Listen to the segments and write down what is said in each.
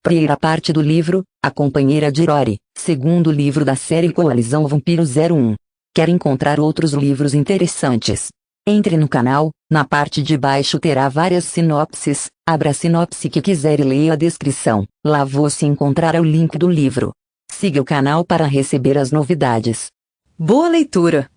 Primeira parte do livro, A Companheira de Rory, segundo livro da série Coalizão Vampiro 01. Quer encontrar outros livros interessantes? Entre no canal, na parte de baixo terá várias sinopses, abra a sinopse que quiser e leia a descrição, lá você encontrará o link do livro. Siga o canal para receber as novidades. Boa leitura!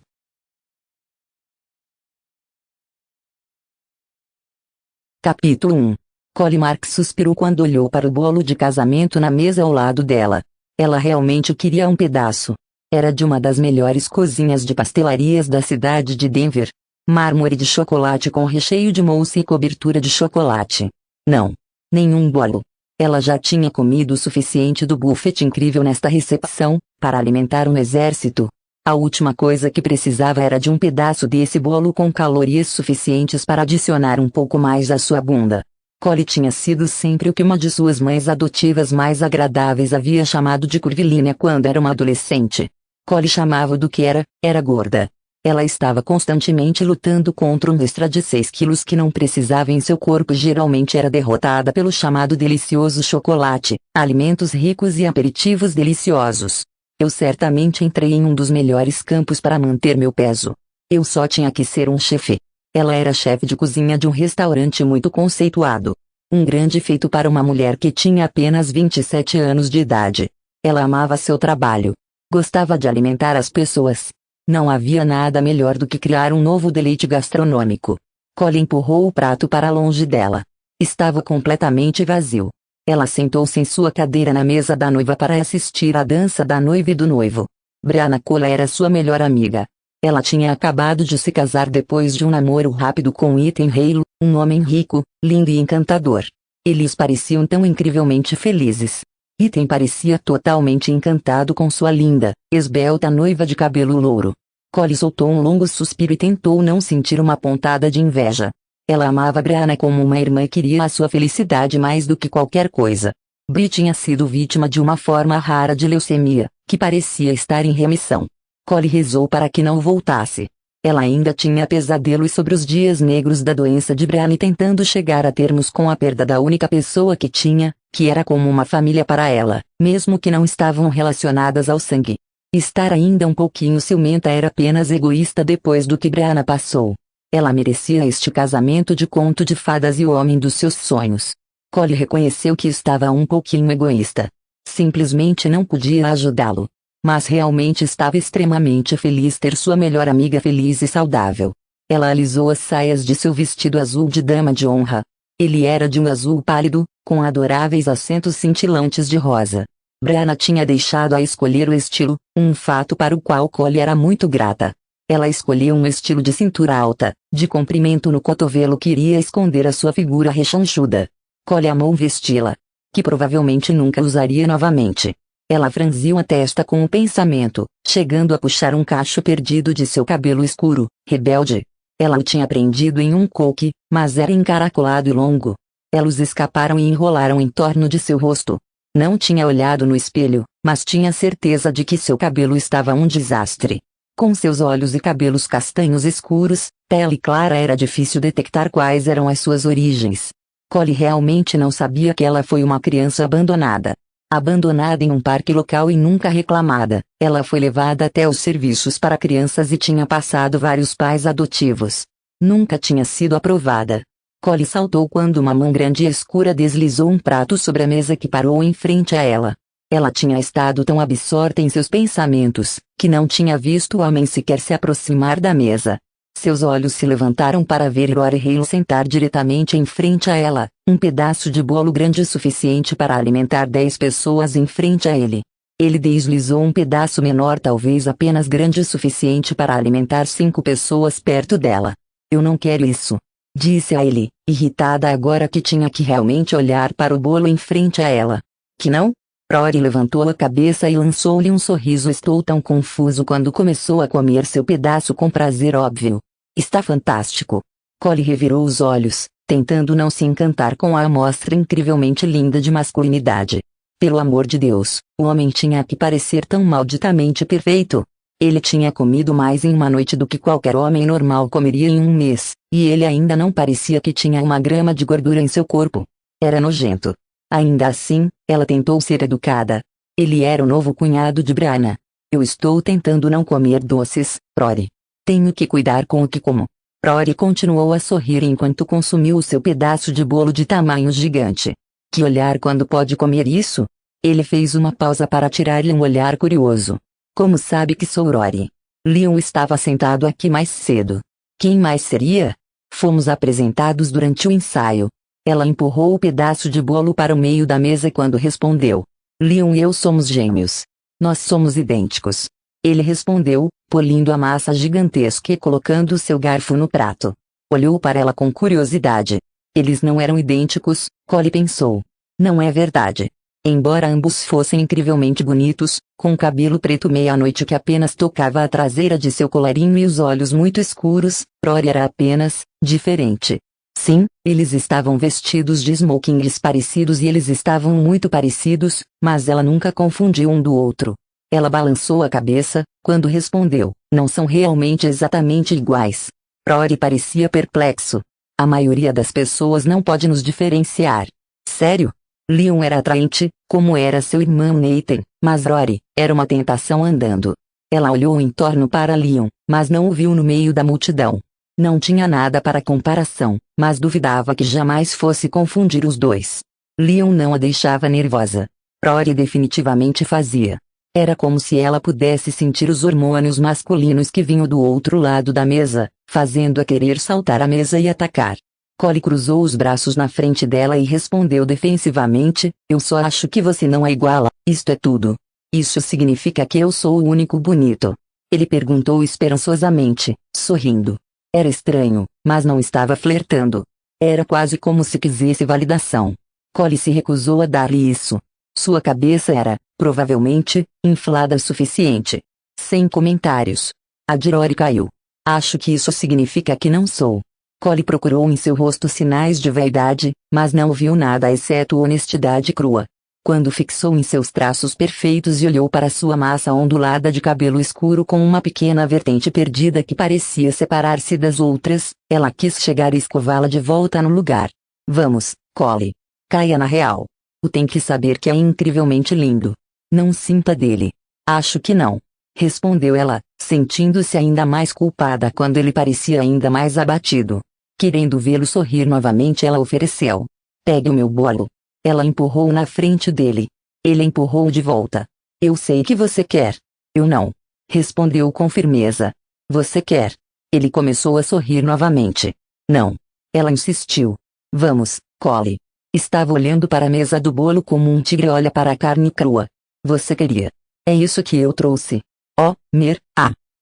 Capítulo 1. Collie Mark suspirou quando olhou para o bolo de casamento na mesa ao lado dela. Ela realmente queria um pedaço. Era de uma das melhores cozinhas de pastelarias da cidade de Denver. Mármore de chocolate com recheio de mousse e cobertura de chocolate. Não. Nenhum bolo. Ela já tinha comido o suficiente do buffet incrível nesta recepção, para alimentar um exército. A última coisa que precisava era de um pedaço desse bolo com calorias suficientes para adicionar um pouco mais à sua bunda. Collie tinha sido sempre o que uma de suas mães adotivas mais agradáveis havia chamado de curvilínea quando era uma adolescente. Collie chamava do que era gorda. Ela estava constantemente lutando contra um extra de 6 quilos que não precisava em seu corpo e geralmente era derrotada pelo chamado delicioso chocolate, alimentos ricos e aperitivos deliciosos. Eu certamente entrei em um dos melhores campos para manter meu peso. Eu só tinha que ser um chefe. Ela era chefe de cozinha de um restaurante muito conceituado. Um grande feito para uma mulher que tinha apenas 27 anos de idade. Ela amava seu trabalho. Gostava de alimentar as pessoas. Não havia nada melhor do que criar um novo deleite gastronômico. Collie empurrou o prato para longe dela. Estava completamente vazio. Ela sentou-se em sua cadeira na mesa da noiva para assistir à dança da noiva e do noivo. Brianna Cole era sua melhor amiga. Ela tinha acabado de se casar depois de um namoro rápido com Ethan Hale, um homem rico, lindo e encantador. Eles pareciam tão incrivelmente felizes. Ethan parecia totalmente encantado com sua linda, esbelta noiva de cabelo louro. Collie soltou um longo suspiro e tentou não sentir uma pontada de inveja. Ela amava Brianna como uma irmã e queria a sua felicidade mais do que qualquer coisa. Bri tinha sido vítima de uma forma rara de leucemia, que parecia estar em remissão. Collie rezou para que não voltasse. Ela ainda tinha pesadelos sobre os dias negros da doença de Brianna e tentando chegar a termos com a perda da única pessoa que tinha, que era como uma família para ela, mesmo que não estavam relacionadas ao sangue. Estar ainda um pouquinho ciumenta era apenas egoísta depois do que Brianna passou. Ela merecia este casamento de conto de fadas e o homem dos seus sonhos. Collie reconheceu que estava um pouquinho egoísta. Simplesmente não podia ajudá-lo. Mas realmente estava extremamente feliz ter sua melhor amiga feliz e saudável. Ela alisou as saias de seu vestido azul de dama de honra. Ele era de um azul pálido, com adoráveis acentos cintilantes de rosa. Brianna tinha deixado a escolher o estilo, um fato para o qual Collie era muito grata. Ela escolheu um estilo de cintura alta, de comprimento no cotovelo que iria esconder a sua figura rechonchuda. Collie amou vesti-la. Que provavelmente nunca usaria novamente. Ela franziu a testa com o pensamento, chegando a puxar um cacho perdido de seu cabelo escuro, rebelde. Ela o tinha prendido em um coque, mas era encaracolado e longo. Elos escaparam e enrolaram em torno de seu rosto. Não tinha olhado no espelho, mas tinha certeza de que seu cabelo estava um desastre. Com seus olhos e cabelos castanhos escuros, pele clara era difícil detectar quais eram as suas origens. Collie realmente não sabia que ela foi uma criança abandonada. Abandonada em um parque local e nunca reclamada, ela foi levada até os serviços para crianças e tinha passado vários pais adotivos. Nunca tinha sido aprovada. Collie saltou quando uma mão grande e escura deslizou um prato sobre a mesa que parou em frente a ela. Ela tinha estado tão absorta em seus pensamentos, que não tinha visto o homem sequer se aproximar da mesa. Seus olhos se levantaram para ver Rory Hale sentar diretamente em frente a ela, um pedaço de bolo grande o suficiente para alimentar 10 pessoas em frente a ele. Ele deslizou um pedaço menor, talvez apenas grande o suficiente para alimentar 5 pessoas perto dela. Eu não quero isso, disse a ele, irritada agora que tinha que realmente olhar para o bolo em frente a ela. Que não? Rory levantou a cabeça e lançou-lhe um sorriso. Estou tão confuso quando começou a comer seu pedaço com prazer óbvio. Está fantástico. Collie revirou os olhos, tentando não se encantar com a amostra incrivelmente linda de masculinidade. Pelo amor de Deus, o homem tinha que parecer tão malditamente perfeito. Ele tinha comido mais em uma noite do que qualquer homem normal comeria em um mês, e ele ainda não parecia que tinha uma grama de gordura em seu corpo. Era nojento. Ainda assim, ela tentou ser educada. Ele era o novo cunhado de Brianna. Eu estou tentando não comer doces, Rory. Tenho que cuidar com o que como. Rory continuou a sorrir enquanto consumiu o seu pedaço de bolo de tamanho gigante. Que olhar quando pode comer isso? Ele fez uma pausa para tirar-lhe um olhar curioso. Como sabe que sou Rory? Leon estava sentado aqui mais cedo. Quem mais seria? Fomos apresentados durante o ensaio. Ela empurrou o pedaço de bolo para o meio da mesa quando respondeu. Leon e eu somos gêmeos. Nós somos idênticos. Ele respondeu, polindo a massa gigantesca e colocando seu garfo no prato. Olhou para ela com curiosidade. Eles não eram idênticos, Cole pensou. Não é verdade. Embora ambos fossem incrivelmente bonitos, com cabelo preto meia-noite que apenas tocava a traseira de seu colarinho e os olhos muito escuros, Rory era apenas diferente. Sim, eles estavam vestidos de smokings parecidos e eles estavam muito parecidos, mas ela nunca confundiu um do outro. Ela balançou a cabeça, quando respondeu, não são realmente exatamente iguais. Rory parecia perplexo. A maioria das pessoas não pode nos diferenciar. Sério? Leon era atraente, como era seu irmão Nathan, mas Rory era uma tentação andando. Ela olhou em torno para Leon, mas não o viu no meio da multidão. Não tinha nada para comparação, mas duvidava que jamais fosse confundir os dois. Leon não a deixava nervosa. Rory definitivamente fazia. Era como se ela pudesse sentir os hormônios masculinos que vinham do outro lado da mesa, fazendo-a querer saltar a mesa e atacar. Cole cruzou os braços na frente dela e respondeu defensivamente, eu só acho que você não é igual a, isto é tudo. Isso significa que eu sou o único bonito. Ele perguntou esperançosamente, sorrindo. Era estranho, mas não estava flertando. Era quase como se quisesse validação. Cole se recusou a dar-lhe isso. Sua cabeça era, provavelmente, inflada o suficiente. Sem comentários. A de Rory caiu. Acho que isso significa que não sou. Cole procurou em seu rosto sinais de vaidade, mas não viu nada exceto honestidade crua. Quando fixou em seus traços perfeitos e olhou para sua massa ondulada de cabelo escuro com uma pequena vertente perdida que parecia separar-se das outras, ela quis chegar e escová-la de volta no lugar. Vamos, Cole. Caia na real. O tem que saber que é incrivelmente lindo. Não sinta dele. Acho que não. Respondeu ela, sentindo-se ainda mais culpada quando ele parecia ainda mais abatido. Querendo vê-lo sorrir novamente, ela ofereceu. Pegue o meu bolo. Ela empurrou na frente dele. Ele empurrou de volta. Eu sei que você quer. Eu não. Respondeu com firmeza. Você quer. Ele começou a sorrir novamente. Não. Ela insistiu. Vamos, Cole. Estava olhando para a mesa do bolo como um tigre olha para a carne crua. Você queria. É isso que eu trouxe. Oh,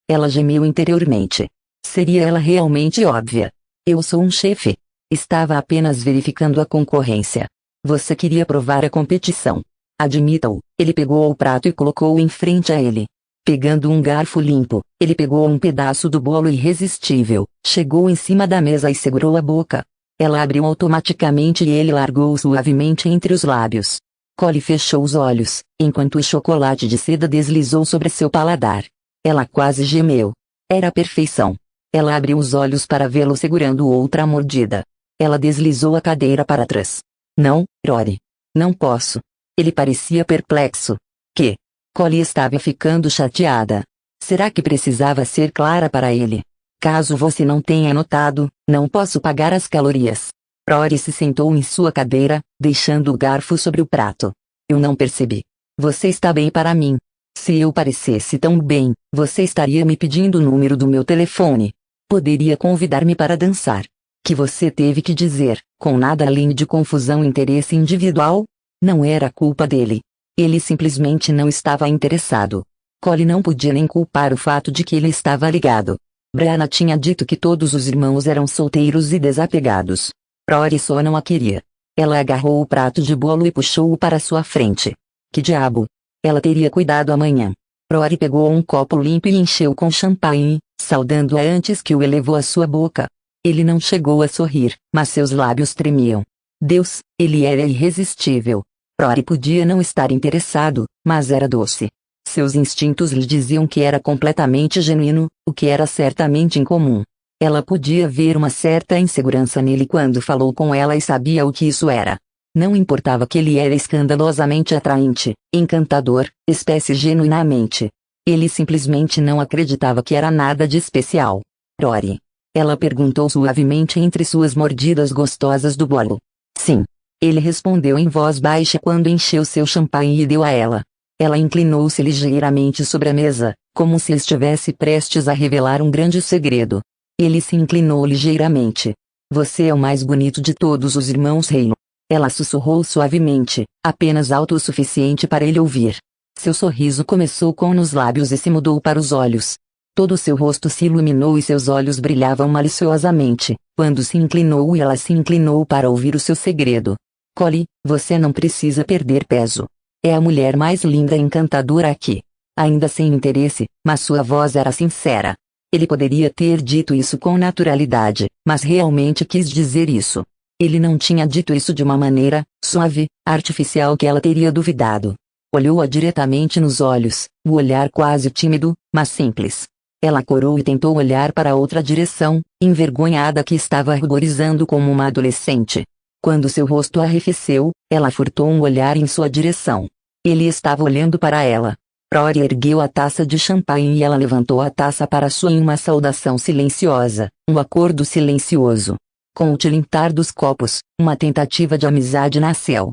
Ela gemeu interiormente. Seria ela realmente óbvia? Eu sou um chefe. Estava apenas verificando a concorrência. Você queria provar a competição. Admita-o. Ele pegou o prato e colocou-o em frente a ele. Pegando um garfo limpo, ele pegou um pedaço do bolo irresistível, chegou em cima da mesa e segurou a boca. Ela abriu automaticamente e ele largou suavemente entre os lábios. Cole fechou os olhos, enquanto o chocolate de seda deslizou sobre seu paladar. Ela quase gemeu. Era a perfeição. Ela abriu os olhos para vê-lo segurando outra mordida. Ela deslizou a cadeira para trás. Não, Rory. Não posso. Ele parecia perplexo. Que? Cole estava ficando chateada. Será que precisava ser clara para ele? Caso você não tenha notado, não posso pagar as calorias. Rory se sentou em sua cadeira, deixando o garfo sobre o prato. Eu não percebi. Você está bem para mim. Se eu parecesse tão bem, você estaria me pedindo o número do meu telefone. Poderia convidar-me para dançar. Que você teve que dizer, com nada além de confusão e interesse individual? Não era culpa dele. Ele simplesmente não estava interessado. Cole não podia nem culpar o fato de que ele estava ligado. Brianna tinha dito que todos os irmãos eram solteiros e desapegados. Rory só não a queria. Ela agarrou o prato de bolo e puxou-o para sua frente. Que diabo? Ela teria cuidado amanhã. Rory pegou um copo limpo e encheu com champanhe, saudando-a antes que o elevou à sua boca. Ele não chegou a sorrir, mas seus lábios tremiam. Deus, ele era irresistível. Rory podia não estar interessado, mas era doce. Seus instintos lhe diziam que era completamente genuíno, o que era certamente incomum. Ela podia ver uma certa insegurança nele quando falou com ela e sabia o que isso era. Não importava que ele era escandalosamente atraente, encantador, espécie genuinamente. Ele simplesmente não acreditava que era nada de especial. Rory. Ela perguntou suavemente entre suas mordidas gostosas do bolo. Sim. Ele respondeu em voz baixa quando encheu seu champanhe e deu a ela. Ela inclinou-se ligeiramente sobre a mesa, como se estivesse prestes a revelar um grande segredo. Ele se inclinou ligeiramente. Você é o mais bonito de todos os irmãos Hale. Ela sussurrou suavemente, apenas alto o suficiente para ele ouvir. Seu sorriso começou com nos lábios e se mudou para os olhos. Todo seu rosto se iluminou e seus olhos brilhavam maliciosamente, quando se inclinou e ela se inclinou para ouvir o seu segredo. Collie, você não precisa perder peso. É a mulher mais linda e encantadora aqui. Ainda sem interesse, mas sua voz era sincera. Ele poderia ter dito isso com naturalidade, mas realmente quis dizer isso. Ele não tinha dito isso de uma maneira suave, artificial que ela teria duvidado. Olhou-a diretamente nos olhos, o olhar quase tímido, mas simples. Ela corou e tentou olhar para outra direção, envergonhada que estava ruborizando como uma adolescente. Quando seu rosto arrefeceu, ela furtou um olhar em sua direção. Ele estava olhando para ela. Rory ergueu a taça de champanhe e ela levantou a taça para sua em uma saudação silenciosa, um acordo silencioso. Com o tilintar dos copos, uma tentativa de amizade nasceu.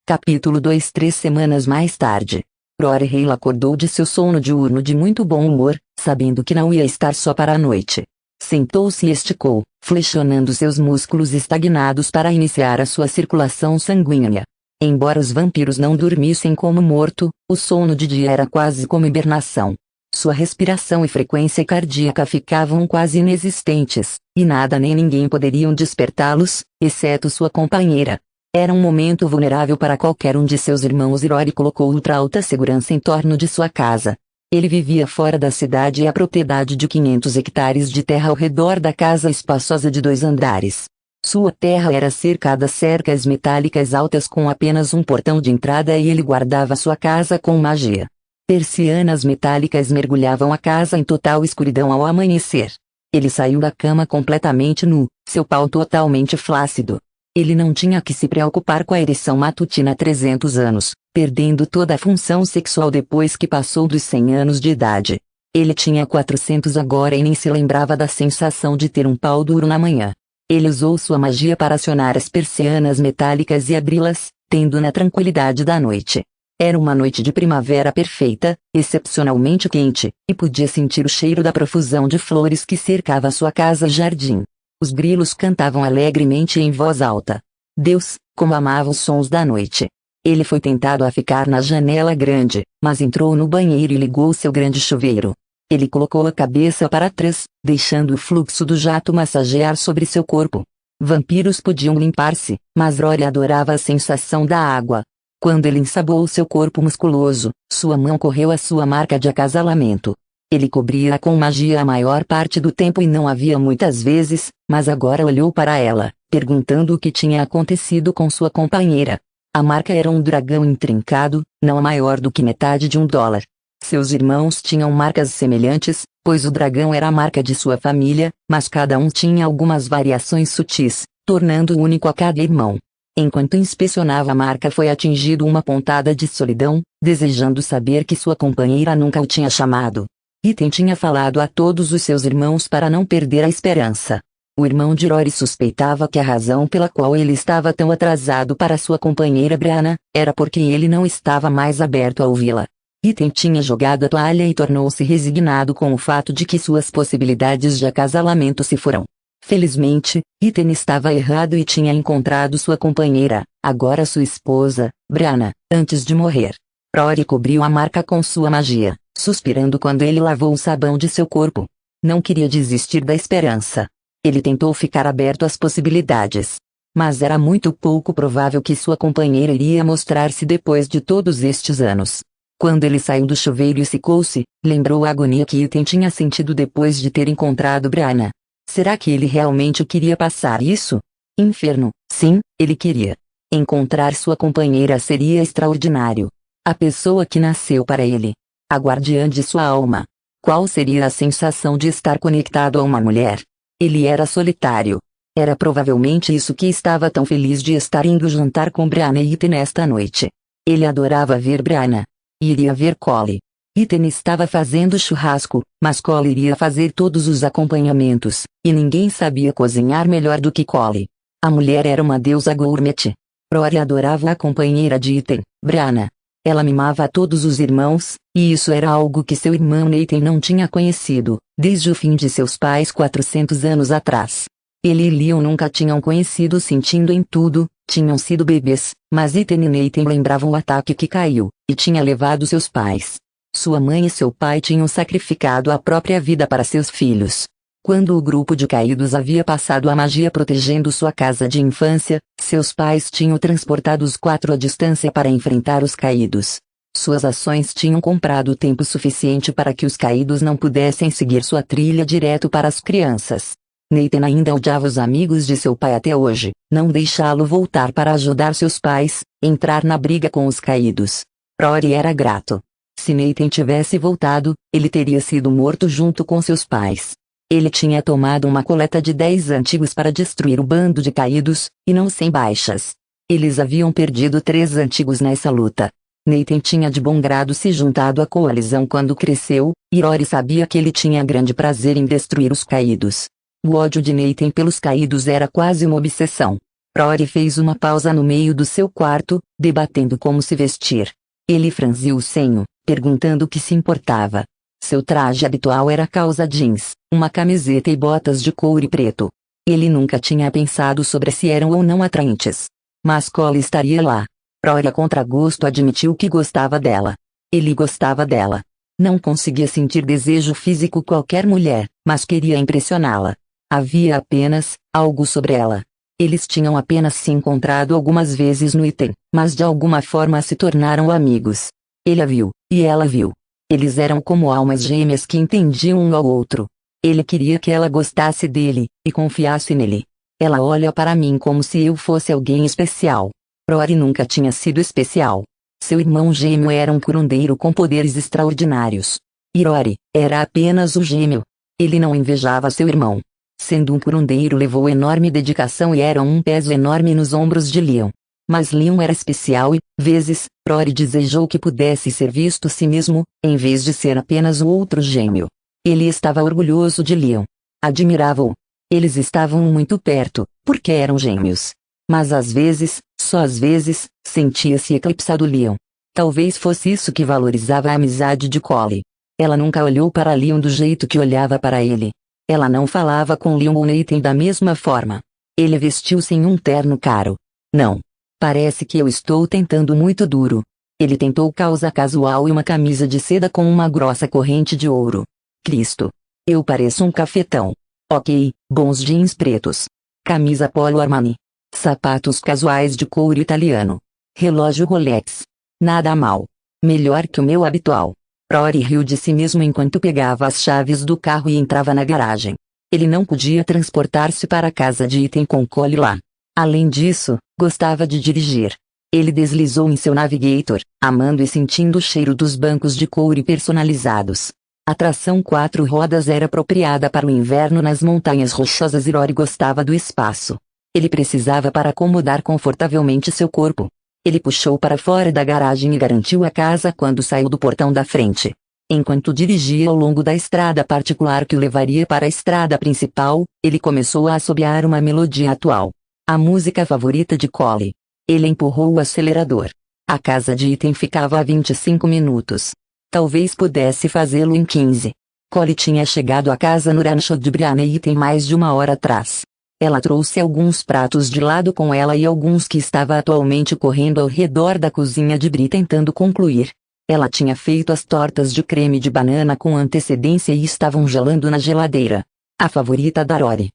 Capítulo 2. 3 semanas mais tarde. Rory Hale acordou de seu sono diurno de muito bom humor, sabendo que não ia estar só para a noite. Sentou-se e esticou, flexionando seus músculos estagnados para iniciar a sua circulação sanguínea. Embora os vampiros não dormissem como morto, o sono de dia era quase como hibernação. Sua respiração e frequência cardíaca ficavam quase inexistentes, e nada nem ninguém poderiam despertá-los, exceto sua companheira. Era um momento vulnerável para qualquer um de seus irmãos e Rory colocou ultra alta segurança em torno de sua casa. Ele vivia fora da cidade e a propriedade de 500 hectares de terra ao redor da casa espaçosa de 2 andares. Sua terra era cercada cercas metálicas altas com apenas um portão de entrada e ele guardava sua casa com magia. Persianas metálicas mergulhavam a casa em total escuridão ao amanhecer. Ele saiu da cama completamente nu, seu pau totalmente flácido. Ele não tinha que se preocupar com a ereção matutina há 300 anos, perdendo toda a função sexual depois que passou dos 100 anos de idade. Ele tinha 400 agora e nem se lembrava da sensação de ter um pau duro na manhã. Ele usou sua magia para acionar as persianas metálicas e abri-las, tendo na tranquilidade da noite. Era uma noite de primavera perfeita, excepcionalmente quente, e podia sentir o cheiro da profusão de flores que cercava sua casa e jardim. Os grilos cantavam alegremente em voz alta. Deus, como amava os sons da noite. Ele foi tentado a ficar na janela grande, mas entrou no banheiro e ligou seu grande chuveiro. Ele colocou a cabeça para trás, deixando o fluxo do jato massagear sobre seu corpo. Vampiros podiam limpar-se, mas Rory adorava a sensação da água. Quando ele ensabou seu corpo musculoso, sua mão correu a sua marca de acasalamento. Ele cobria-a com magia a maior parte do tempo e não havia muitas vezes, mas agora olhou para ela, perguntando o que tinha acontecido com sua companheira. A marca era um dragão intrincado, não maior do que metade de $1. Seus irmãos tinham marcas semelhantes, pois o dragão era a marca de sua família, mas cada um tinha algumas variações sutis, tornando único a cada irmão. Enquanto inspecionava a marca foi atingido uma pontada de solidão, desejando saber que sua companheira nunca o tinha chamado. Ethan tinha falado a todos os seus irmãos para não perder a esperança. O irmão de Rory suspeitava que a razão pela qual ele estava tão atrasado para sua companheira Brianna, era porque ele não estava mais aberto a ouvi-la. Ethan tinha jogado a toalha e tornou-se resignado com o fato de que suas possibilidades de acasalamento se foram. Felizmente, Ethan estava errado e tinha encontrado sua companheira, agora sua esposa, Brianna, antes de morrer. Rory cobriu a marca com sua magia, suspirando quando ele lavou o sabão de seu corpo. Não queria desistir da esperança. Ele tentou ficar aberto às possibilidades. Mas era muito pouco provável que sua companheira iria mostrar-se depois de todos estes anos. Quando ele saiu do chuveiro e secou-se, lembrou a agonia que Ethan tinha sentido depois de ter encontrado Brianna. Será que ele realmente queria passar isso? Inferno, sim, ele queria. Encontrar sua companheira seria extraordinário. A pessoa que nasceu para ele. A guardiã de sua alma. Qual seria a sensação de estar conectado a uma mulher? Ele era solitário. Era provavelmente isso que estava tão feliz de estar indo jantar com Brianna e Ethan nesta noite. Ele adorava ver Brianna. E iria ver Cole. Ethan estava fazendo churrasco, mas Cole iria fazer todos os acompanhamentos, e ninguém sabia cozinhar melhor do que Cole. A mulher era uma deusa gourmet. Rory adorava a companheira de Ethan, Brianna. Ela mimava a todos os irmãos, e isso era algo que seu irmão Nathan não tinha conhecido, desde o fim de seus pais 400 anos atrás. Ele e Leon nunca tinham conhecido sentindo em tudo, tinham sido bebês, mas Ethan e Nathan lembravam o ataque que caiu, e tinha levado seus pais. Sua mãe e seu pai tinham sacrificado a própria vida para seus filhos. Quando o grupo de caídos havia passado a magia protegendo sua casa de infância, seus pais tinham transportado os 4 à distância para enfrentar os caídos. Suas ações tinham comprado tempo suficiente para que os caídos não pudessem seguir sua trilha direto para as crianças. Nathan ainda odiava os amigos de seu pai até hoje, não deixá-lo voltar para ajudar seus pais, entrar na briga com os caídos. Rory era grato. Se Nathan tivesse voltado, ele teria sido morto junto com seus pais. Ele tinha tomado uma coleta de 10 antigos para destruir o bando de caídos, e não sem baixas. Eles haviam perdido 3 antigos nessa luta. Nathan tinha de bom grado se juntado à coalizão quando cresceu, e Rory sabia que ele tinha grande prazer em destruir os caídos. O ódio de Nathan pelos caídos era quase uma obsessão. Rory fez uma pausa no meio do seu quarto, debatendo como se vestir. Ele franziu o senho, perguntando o que se importava. Seu traje habitual era calça jeans, uma camiseta e botas de couro preto. Ele nunca tinha pensado sobre se eram ou não atraentes. Mas Cole estaria lá. Rory a contragosto admitiu que gostava dela. Ele gostava dela. Não conseguia sentir desejo físico qualquer mulher, mas queria impressioná-la. Havia apenas algo sobre ela. Eles tinham apenas se encontrado algumas vezes no Ethan, mas de alguma forma se tornaram amigos. Ele a viu, e ela viu. Eles eram como almas gêmeas que entendiam um ao outro. Ele queria que ela gostasse dele, e confiasse nele. Ela olha para mim como se eu fosse alguém especial. Rory nunca tinha sido especial. Seu irmão gêmeo era um curandeiro com poderes extraordinários. E Rory era apenas o gêmeo. Ele não invejava seu irmão. Sendo um curandeiro levou enorme dedicação e era um peso enorme nos ombros de Leon. Mas Leon era especial e, vezes, Rory desejou que pudesse ser visto si mesmo, em vez de ser apenas o outro gêmeo. Ele estava orgulhoso de Leon. Admirava-o. Eles estavam muito perto, porque eram gêmeos. Mas às vezes, só às vezes, sentia-se eclipsado Leon. Talvez fosse isso que valorizava a amizade de Cole. Ela nunca olhou para Leon do jeito que olhava para ele. Ela não falava com Leon ou Nathan da mesma forma. Ele vestiu-se em um terno caro. Não. Parece que eu estou tentando muito duro. Ele tentou calça casual e uma camisa de seda com uma grossa corrente de ouro. Cristo. Eu pareço um cafetão. Ok, bons jeans pretos. Camisa polo Armani. Sapatos casuais de couro italiano. Relógio Rolex. Nada mal. Melhor que o meu habitual. Rory riu de si mesmo enquanto pegava as chaves do carro e entrava na garagem. Ele não podia transportar-se para a casa de Ethan com Cole lá. Além disso, gostava de dirigir. Ele deslizou em seu Navigator, amando e sentindo o cheiro dos bancos de couro personalizados. A tração 4 rodas era apropriada para o inverno nas montanhas rochosas e Rory gostava do espaço. Ele precisava para acomodar confortavelmente seu corpo. Ele puxou para fora da garagem e garantiu a casa quando saiu do portão da frente. Enquanto dirigia ao longo da estrada particular que o levaria para a estrada principal, ele começou a assobiar uma melodia atual. A música favorita de Cole. Ele empurrou o acelerador. A casa de Ethan ficava a 25 minutos. Talvez pudesse fazê-lo em 15. Cole tinha chegado à casa no rancho de Brianna e Ethan mais de uma hora atrás. Ela trouxe alguns pratos de lado com ela e alguns que estava atualmente correndo ao redor da cozinha de Bri tentando concluir. Ela tinha feito as tortas de creme de banana com antecedência e estavam gelando na geladeira. A favorita da Rory.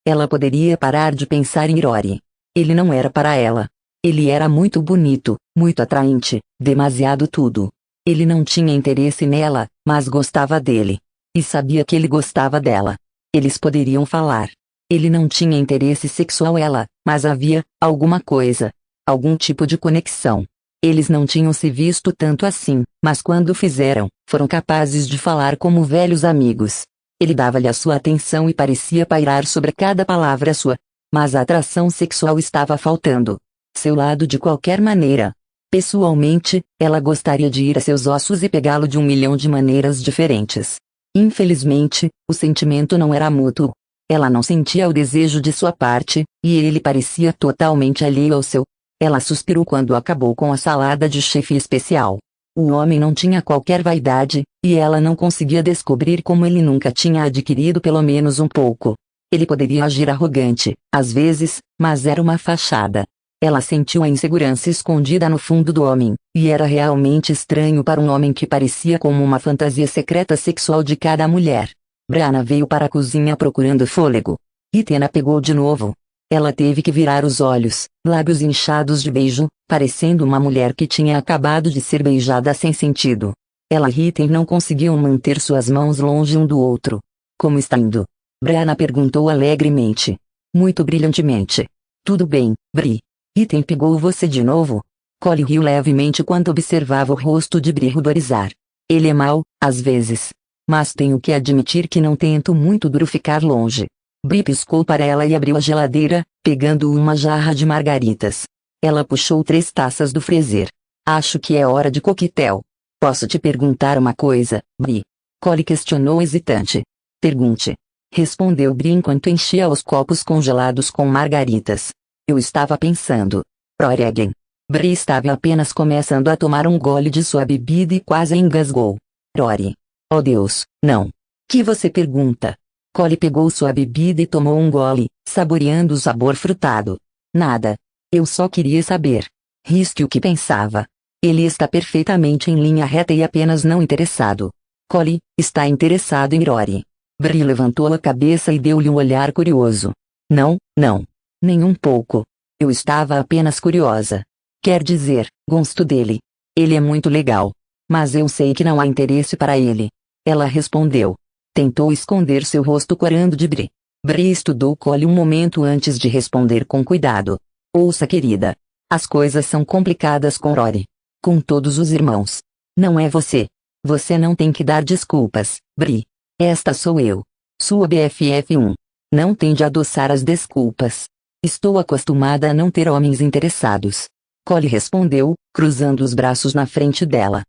Ela poderia parar de pensar em Rory. Ele não era para ela. Ele era muito bonito, muito atraente, demasiado tudo. Ele não tinha interesse nela, mas gostava dele. E sabia que ele gostava dela. Eles poderiam falar. Ele não tinha interesse sexual nela, mas havia alguma coisa. Algum tipo de conexão. Eles não tinham se visto tanto assim, mas quando fizeram, foram capazes de falar como velhos amigos. Ele dava-lhe a sua atenção e parecia pairar sobre cada palavra sua. Mas a atração sexual estava faltando. Seu lado de qualquer maneira. Pessoalmente, ela gostaria de ir a seus ossos e pegá-lo de 1.000.000 de maneiras diferentes. Infelizmente, o sentimento não era mútuo. Ela não sentia o desejo de sua parte, e ele parecia totalmente alheio ao seu. Ela suspirou quando acabou com a salada de chefe especial. O homem não tinha qualquer vaidade, e ela não conseguia descobrir como ele nunca tinha adquirido pelo menos um pouco. Ele poderia agir arrogante, às vezes, mas era uma fachada. Ela sentiu a insegurança escondida no fundo do homem, e era realmente estranho para um homem que parecia como uma fantasia secreta sexual de cada mulher. Brianna veio para a cozinha procurando fôlego. Ethan a pegou de novo. Ela teve que virar os olhos, lábios inchados de beijo, parecendo uma mulher que tinha acabado de ser beijada sem sentido. Ela e Ethan não conseguiam manter suas mãos longe um do outro. Como está indo? Brianna perguntou alegremente. Muito brilhantemente. Tudo bem, Bri. Ethan pegou você de novo? Cole riu levemente quando observava o rosto de Bri ruborizar. Ele é mau, às vezes. Mas tenho que admitir que não tento muito duro ficar longe. Bri piscou para ela e abriu a geladeira, pegando uma jarra de margaritas. Ela puxou 3 taças do freezer. Acho que é hora de coquetel. Posso te perguntar uma coisa, Bri? Cole questionou hesitante. Pergunte. Respondeu Bri enquanto enchia os copos congelados com margaritas. Eu estava pensando. Roregan. Bri estava apenas começando a tomar um gole de sua bebida e quase engasgou. Rory. Oh Deus, não. Que você pergunta? Cole pegou sua bebida e tomou um gole, saboreando o sabor frutado. Nada. Eu só queria saber. Risque o que pensava. Ele está perfeitamente em linha reta e apenas não interessado. Cole, está interessado em Rory. Bri levantou a cabeça e deu-lhe um olhar curioso. Não, não. Nem um pouco. Eu estava apenas curiosa. Quer dizer, gosto dele. Ele é muito legal. Mas eu sei que não há interesse para ele. Ela respondeu. Tentou esconder seu rosto corando de Bri. Bri estudou Cole um momento antes de responder com cuidado. Ouça, querida. As coisas são complicadas com Rory. Com todos os irmãos. Não é você. Você não tem que dar desculpas, Bri. Esta sou eu. Sua BFF1. Não tende a adoçar as desculpas. Estou acostumada a não ter homens interessados. Cole respondeu, cruzando os braços na frente dela.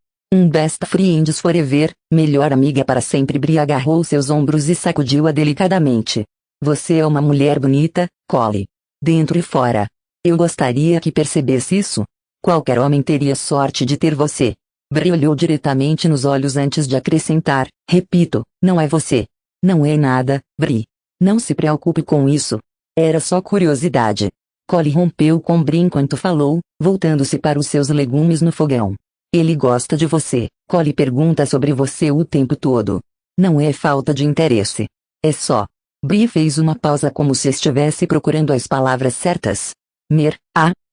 Best friends forever, melhor amiga para sempre. Bri agarrou seus ombros e sacudiu-a delicadamente. Você é uma mulher bonita, Cole. Dentro e fora. Eu gostaria que percebesse isso. Qualquer homem teria sorte de ter você. Bri olhou diretamente nos olhos antes de acrescentar, repito, não é você. Não é nada, Bri. Não se preocupe com isso. Era só curiosidade. Cole rompeu com Bri enquanto falou, voltando-se para os seus legumes no fogão. Ele gosta de você. Cole pergunta sobre você o tempo todo. Não é falta de interesse. É só. Bri fez uma pausa como se estivesse procurando as palavras certas.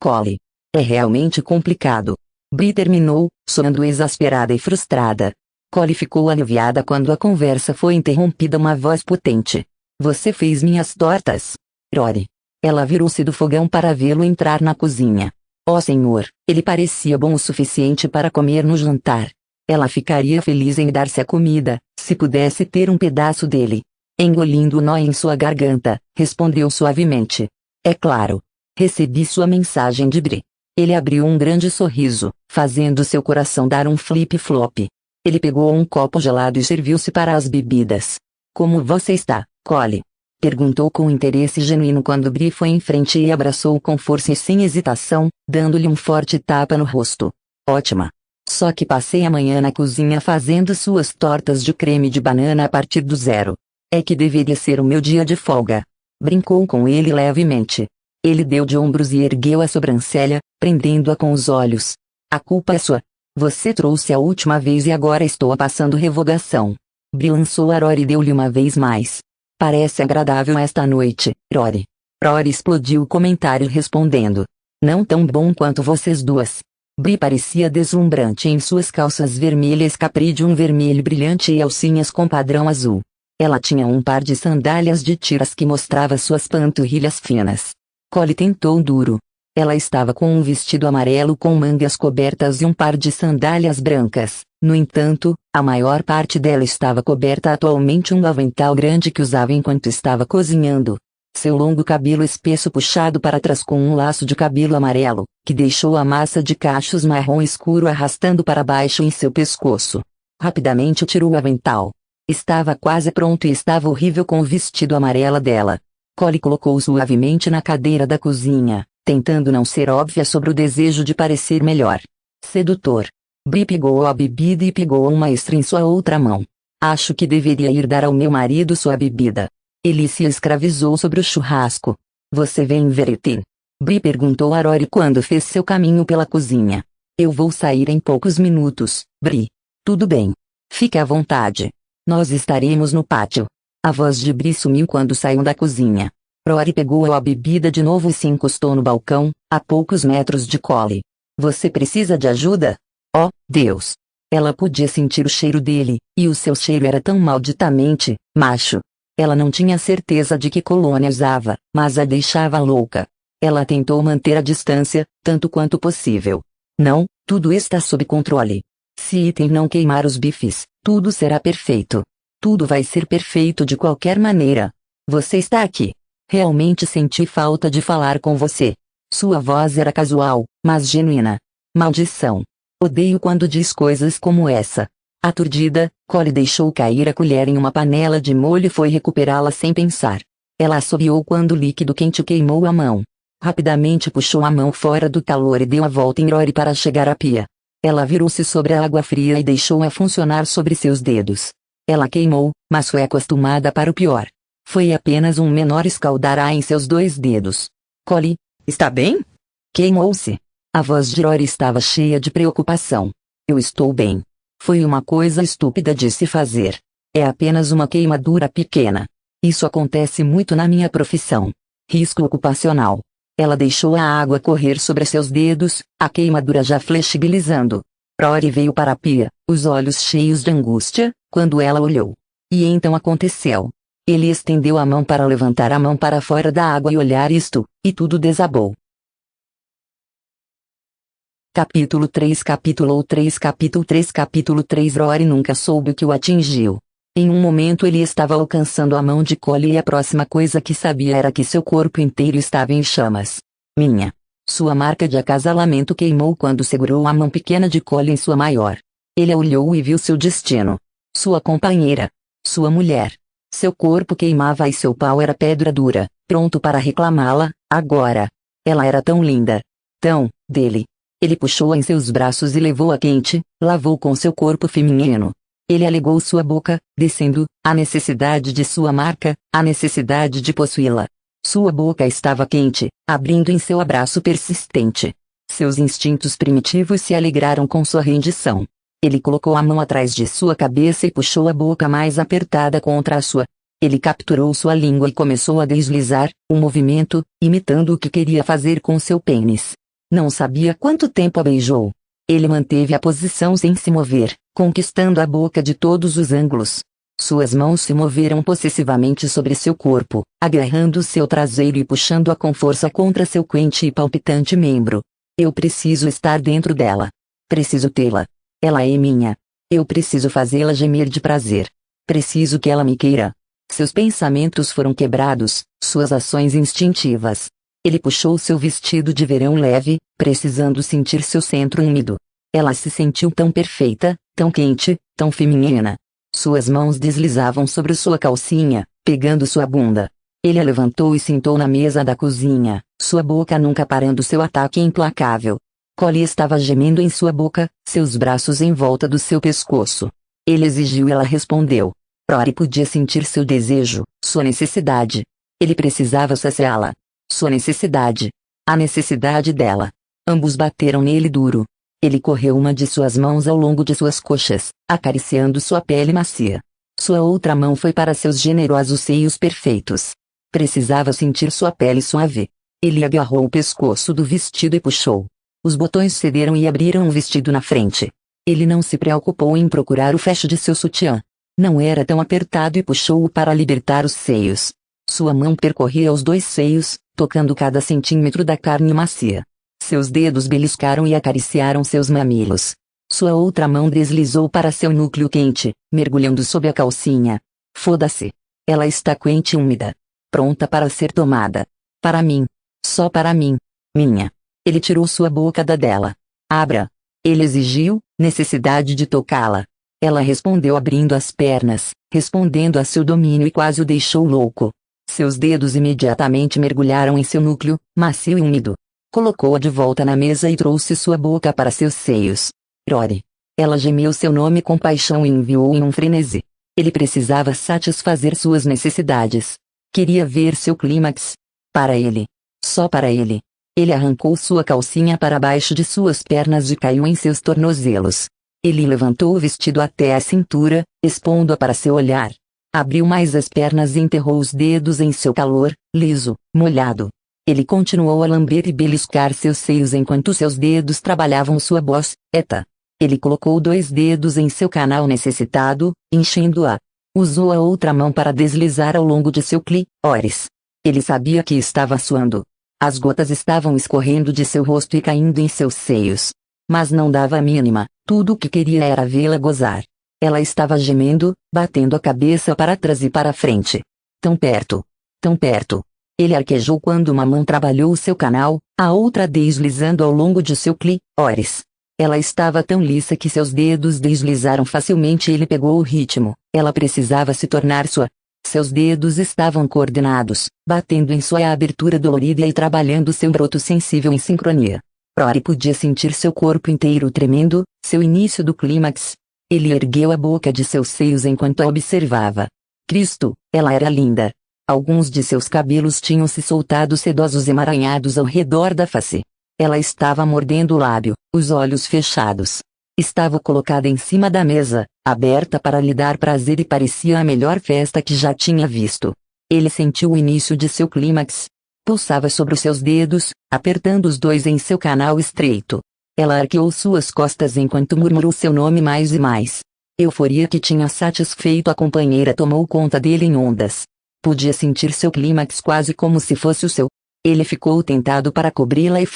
Cole. É realmente complicado. Bri terminou, soando exasperada e frustrada. Cole ficou aliviada quando a conversa foi interrompida uma voz potente. Você fez minhas tortas? Rory. Ela virou-se do fogão para vê-lo entrar na cozinha. Oh senhor, ele parecia bom o suficiente para comer no jantar. Ela ficaria feliz em dar-se a comida, se pudesse ter um pedaço dele. Engolindo o nó em sua garganta, respondeu suavemente. É claro. Recebi sua mensagem de Bri. Ele abriu um grande sorriso, fazendo seu coração dar um flip-flop. Ele pegou um copo gelado e serviu-se para as bebidas. Como você está, Cole? Perguntou com interesse genuíno quando Bri foi em frente e abraçou com força e sem hesitação, dando-lhe um forte tapa no rosto. Ótima. Só que passei a manhã na cozinha fazendo suas tortas de creme de banana a partir do zero. É que deveria ser o meu dia de folga. Brincou com ele levemente. Ele deu de ombros e ergueu a sobrancelha, prendendo-a com os olhos. A culpa é sua. Você trouxe a última vez e agora estou passando revogação. Bri lançou a Rory e deu-lhe uma vez mais. Parece agradável esta noite, Rory. Rory explodiu o comentário respondendo. Não tão bom quanto vocês duas. Bri parecia deslumbrante em suas calças vermelhas capri de um vermelho brilhante e alcinhas com padrão azul. Ela tinha um par de sandálias de tiras que mostrava suas panturrilhas finas. Cole tentou duro. Ela estava com um vestido amarelo com mangas cobertas e um par de sandálias brancas. No entanto, a maior parte dela estava coberta atualmente um avental grande que usava enquanto estava cozinhando. Seu longo cabelo espesso puxado para trás com um laço de cabelo amarelo, que deixou a massa de cachos marrom escuro arrastando para baixo em seu pescoço. Rapidamente tirou o avental. Estava quase pronto e estava horrível com o vestido amarelo dela. Collie colocou suavemente na cadeira da cozinha, tentando não ser óbvia sobre o desejo de parecer melhor. Sedutor. Bri pegou a bebida e pegou uma extra em sua outra mão. Acho que deveria ir dar ao meu marido sua bebida. Ele se escravizou sobre o churrasco. Você vem Verity? Bri perguntou a Rory quando fez seu caminho pela cozinha. Eu vou sair em poucos minutos, Bri. Tudo bem. Fique à vontade. Nós estaremos no pátio. A voz de Bri sumiu quando saiu da cozinha. Rory pegou a bebida de novo e se encostou no balcão, a poucos metros de Collie. Você precisa de ajuda? Oh, Deus! Ela podia sentir o cheiro dele, e o seu cheiro era tão malditamente macho. Ela não tinha certeza de que Colônia usava, mas a deixava louca. Ela tentou manter a distância, tanto quanto possível. Não, tudo está sob controle. Se Ethan não queimar os bifes, tudo será perfeito. Tudo vai ser perfeito de qualquer maneira. Você está aqui. Realmente senti falta de falar com você. Sua voz era casual, mas genuína. Maldição. Odeio quando diz coisas como essa. Aturdida, Collie deixou cair a colher em uma panela de molho e foi recuperá-la sem pensar. Ela assobiou quando o líquido quente queimou a mão. Rapidamente puxou a mão fora do calor e deu a volta em Rory para chegar à pia. Ela virou-se sobre a água fria e deixou-a funcionar sobre seus dedos. Ela queimou, mas foi acostumada para o pior. Foi apenas um menor escaldará em seus 2 dedos. Collie, está bem? Queimou-se. A voz de Rory estava cheia de preocupação. Eu estou bem. Foi uma coisa estúpida de se fazer. É apenas uma queimadura pequena. Isso acontece muito na minha profissão. Risco ocupacional. Ela deixou a água correr sobre seus dedos, a queimadura já flexibilizando. Rory veio para a pia, os olhos cheios de angústia, quando ela olhou. E então aconteceu. Ele estendeu a mão para levantar a mão para fora da água e olhar isto, e tudo desabou. Capítulo 3 Capítulo 3 Capítulo 3 Capítulo 3 Rory nunca soube o que o atingiu. Em um momento ele estava alcançando a mão de Collie e a próxima coisa que sabia era que seu corpo inteiro estava em chamas. Sua marca de acasalamento queimou quando segurou a mão pequena de Collie em sua maior. Ele a olhou e viu seu destino. Sua companheira. Sua mulher. Seu corpo queimava e seu pau era pedra dura, pronto para reclamá-la, agora. Ela era tão linda. Tão, dele. Ele puxou-a em seus braços e levou-a quente, lavou com seu corpo feminino. Ele alegou sua boca, descendo, a necessidade de sua marca, a necessidade de possuí-la. Sua boca estava quente, abrindo em seu abraço persistente. Seus instintos primitivos se alegraram com sua rendição. Ele colocou a mão atrás de sua cabeça e puxou a boca mais apertada contra a sua. Ele capturou sua língua e começou a deslizar, um movimento, imitando o que queria fazer com seu pênis. Não sabia quanto tempo a beijou. Ele manteve a posição sem se mover, conquistando a boca de todos os ângulos. Suas mãos se moveram possessivamente sobre seu corpo, agarrando seu traseiro e puxando-a com força contra seu quente e palpitante membro. Eu preciso estar dentro dela. Preciso tê-la. Ela é minha. Eu preciso fazê-la gemer de prazer. Preciso que ela me queira. Seus pensamentos foram quebrados, suas ações instintivas. Ele puxou seu vestido de verão leve, precisando sentir seu centro úmido. Ela se sentiu tão perfeita, tão quente, tão feminina. Suas mãos deslizavam sobre sua calcinha, pegando sua bunda. Ele a levantou e sentou na mesa da cozinha, sua boca nunca parando seu ataque implacável. Collie estava gemendo em sua boca, seus braços em volta do seu pescoço. Ele exigiu e ela respondeu. Rory podia sentir seu desejo, sua necessidade. Ele precisava saciá-la. Sua necessidade. A necessidade dela. Ambos bateram nele duro. Ele correu uma de suas mãos ao longo de suas coxas, acariciando sua pele macia. Sua outra mão foi para seus generosos seios perfeitos. Precisava sentir sua pele suave. Ele agarrou o pescoço do vestido e puxou. Os botões cederam e abriram o vestido na frente. Ele não se preocupou em procurar o fecho de seu sutiã. Não era tão apertado e puxou-o para libertar os seios. Sua mão percorria os dois seios, tocando cada centímetro da carne macia. Seus dedos beliscaram e acariciaram seus mamilos. Sua outra mão deslizou para seu núcleo quente, mergulhando sob a calcinha. Foda-se. Ela está quente e úmida. Pronta para ser tomada. Para mim. Só para mim. Minha. Ele tirou sua boca da dela. Abra. Ele exigiu, necessidade de tocá-la. Ela respondeu abrindo as pernas, respondendo a seu domínio e quase o deixou louco. Seus dedos imediatamente mergulharam em seu núcleo, macio e úmido. Colocou-a de volta na mesa e trouxe sua boca para seus seios. Rory. Ela gemeu seu nome com paixão e enviou em um frenesi. Ele precisava satisfazer suas necessidades. Queria ver seu clímax. Para ele. Só para ele. Ele arrancou sua calcinha para baixo de suas pernas e caiu em seus tornozelos. Ele levantou o vestido até a cintura, expondo-a para seu olhar. Abriu mais as pernas e enterrou os dedos em seu calor, liso, molhado. Ele continuou a lamber e beliscar seus seios enquanto seus dedos trabalhavam sua boceta. Ele colocou 2 dedos em seu canal necessitado, enchendo-a. Usou a outra mão para deslizar ao longo de seu clítoris. Ele sabia que estava suando. As gotas estavam escorrendo de seu rosto e caindo em seus seios. Mas não dava a mínima, tudo o que queria era vê-la gozar. Ela estava gemendo, batendo a cabeça para trás e para frente. Tão perto. Tão perto. Ele arquejou quando uma mão trabalhou seu canal, a outra deslizando ao longo de seu clítoris. Ela estava tão lisa que seus dedos deslizaram facilmente e ele pegou o ritmo. Ela precisava se tornar sua. Seus dedos estavam coordenados, batendo em sua abertura dolorida e trabalhando seu broto sensível em sincronia. Rory podia sentir seu corpo inteiro tremendo, seu início do clímax. Ele ergueu a boca de seus seios enquanto a observava. Cristo, ela era linda. Alguns de seus cabelos tinham se soltado sedosos emaranhados ao redor da face. Ela estava mordendo o lábio, os olhos fechados. Estava colocada em cima da mesa, aberta para lhe dar prazer e parecia a melhor festa que já tinha visto. Ele sentiu o início de seu clímax. Pulsava sobre os seus dedos, apertando os dois em seu canal estreito. Ela arqueou suas costas enquanto murmurou seu nome mais e mais. Euforia que tinha satisfeito a companheira tomou conta dele em ondas. Podia sentir seu clímax quase como se fosse o seu. Ele ficou tentado para cobri-la e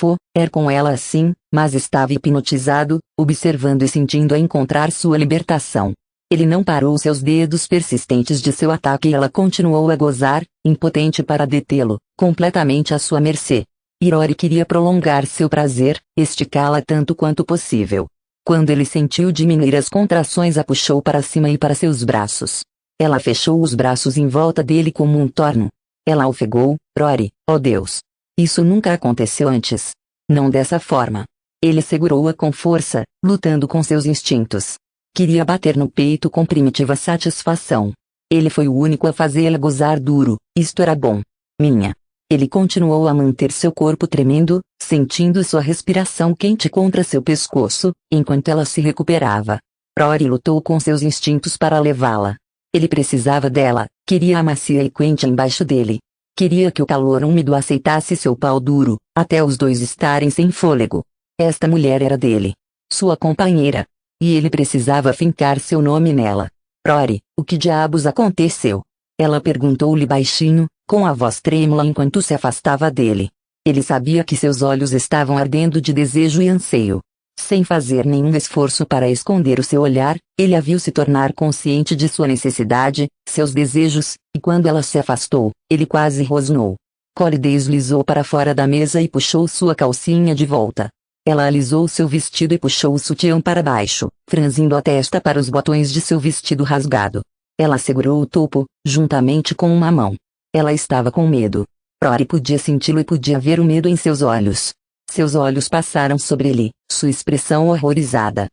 com ela assim, mas estava hipnotizado, observando e sentindo a encontrar sua libertação. Ele não parou seus dedos persistentes de seu ataque e ela continuou a gozar, impotente para detê-lo, completamente à sua mercê. Rory queria prolongar seu prazer, esticá-la tanto quanto possível. Quando ele sentiu diminuir as contrações, a puxou para cima e para seus braços. Ela fechou os braços em volta dele como um torno. Ela ofegou. Rory, oh Deus! Isso nunca aconteceu antes. Não dessa forma. Ele segurou-a com força, lutando com seus instintos. Queria bater no peito com primitiva satisfação. Ele foi o único a fazê-la gozar duro, isto era bom. Minha. Ele continuou a manter seu corpo tremendo, sentindo sua respiração quente contra seu pescoço, enquanto ela se recuperava. Rory lutou com seus instintos para levá-la. Ele precisava dela, queria a macia e quente embaixo dele. Queria que o calor úmido aceitasse seu pau duro, até os dois estarem sem fôlego. Esta mulher era dele. Sua companheira. E ele precisava fincar seu nome nela. Rory, o que diabos aconteceu? Ela perguntou-lhe baixinho, com a voz trêmula enquanto se afastava dele. Ele sabia que seus olhos estavam ardendo de desejo e anseio. Sem fazer nenhum esforço para esconder o seu olhar, ele a viu se tornar consciente de sua necessidade, seus desejos, e quando ela se afastou, ele quase rosnou. Rory deslizou para fora da mesa e puxou sua calcinha de volta. Ela alisou seu vestido e puxou o sutiã para baixo, franzindo a testa para os botões de seu vestido rasgado. Ela segurou o topo, juntamente com uma mão. Ela estava com medo. Rory podia senti-lo e podia ver o medo em seus olhos. Seus olhos passaram sobre ele, sua expressão horrorizada.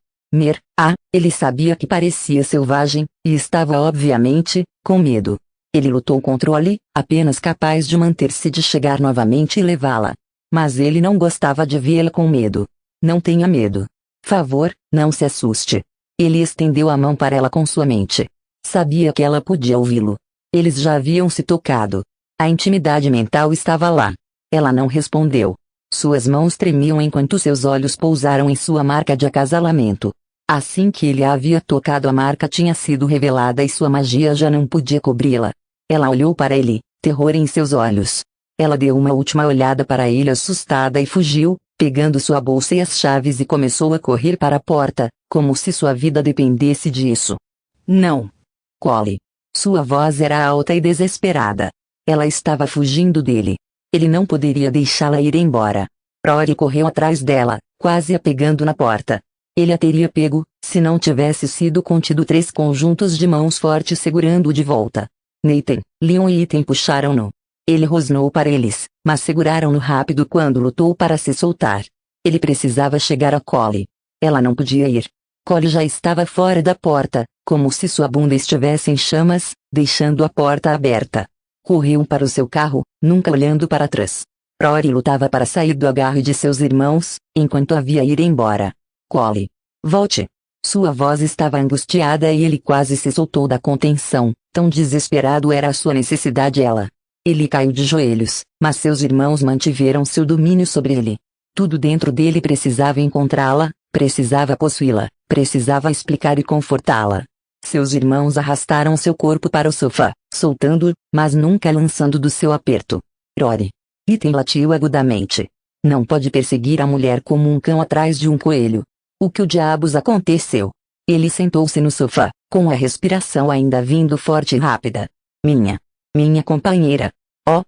Ele sabia que parecia selvagem, e estava obviamente, com medo. Ele lutou contra Oli, apenas capaz de manter-se de chegar novamente e levá-la. Mas ele não gostava de vê-la com medo. Não tenha medo. Favor, não se assuste. Ele estendeu a mão para ela com sua mente. Sabia que ela podia ouvi-lo. Eles já haviam se tocado. A intimidade mental estava lá. Ela não respondeu. Suas mãos tremiam enquanto seus olhos pousaram em sua marca de acasalamento. Assim que ele a havia tocado, a marca tinha sido revelada e sua magia já não podia cobri-la. Ela olhou para ele, terror em seus olhos. Ela deu uma última olhada para ele assustada e fugiu, pegando sua bolsa e as chaves e começou a correr para a porta, como se sua vida dependesse disso. Não! Collie. Sua voz era alta e desesperada. Ela estava fugindo dele. Ele não poderia deixá-la ir embora. Rory correu atrás dela, quase a pegando na porta. Ele a teria pego, se não tivesse sido contido 3 conjuntos de mãos fortes segurando-o de volta. Nathan, Leon e Ethan puxaram-no. Ele rosnou para eles, mas seguraram-no rápido quando lutou para se soltar. Ele precisava chegar a Collie. Ela não podia ir. Collie já estava fora da porta, como se sua bunda estivesse em chamas, deixando a porta aberta. Correu para o seu carro, nunca olhando para trás. Rory lutava para sair do agarre de seus irmãos, enquanto a via ir embora. Collie. Volte. Sua voz estava angustiada e ele quase se soltou da contenção, tão desesperado era a sua necessidade ela. Ele caiu de joelhos, mas seus irmãos mantiveram seu domínio sobre ele. Tudo dentro dele precisava encontrá-la, precisava possuí-la, precisava explicar e confortá-la. Seus irmãos arrastaram seu corpo para o sofá, soltando-o, mas nunca lançando do seu aperto. Rory. Ethan latiu agudamente. Não pode perseguir a mulher como um cão atrás de um coelho. O que o diabos aconteceu? Ele sentou-se no sofá, com a respiração ainda vindo forte e rápida. Minha companheira. Oh,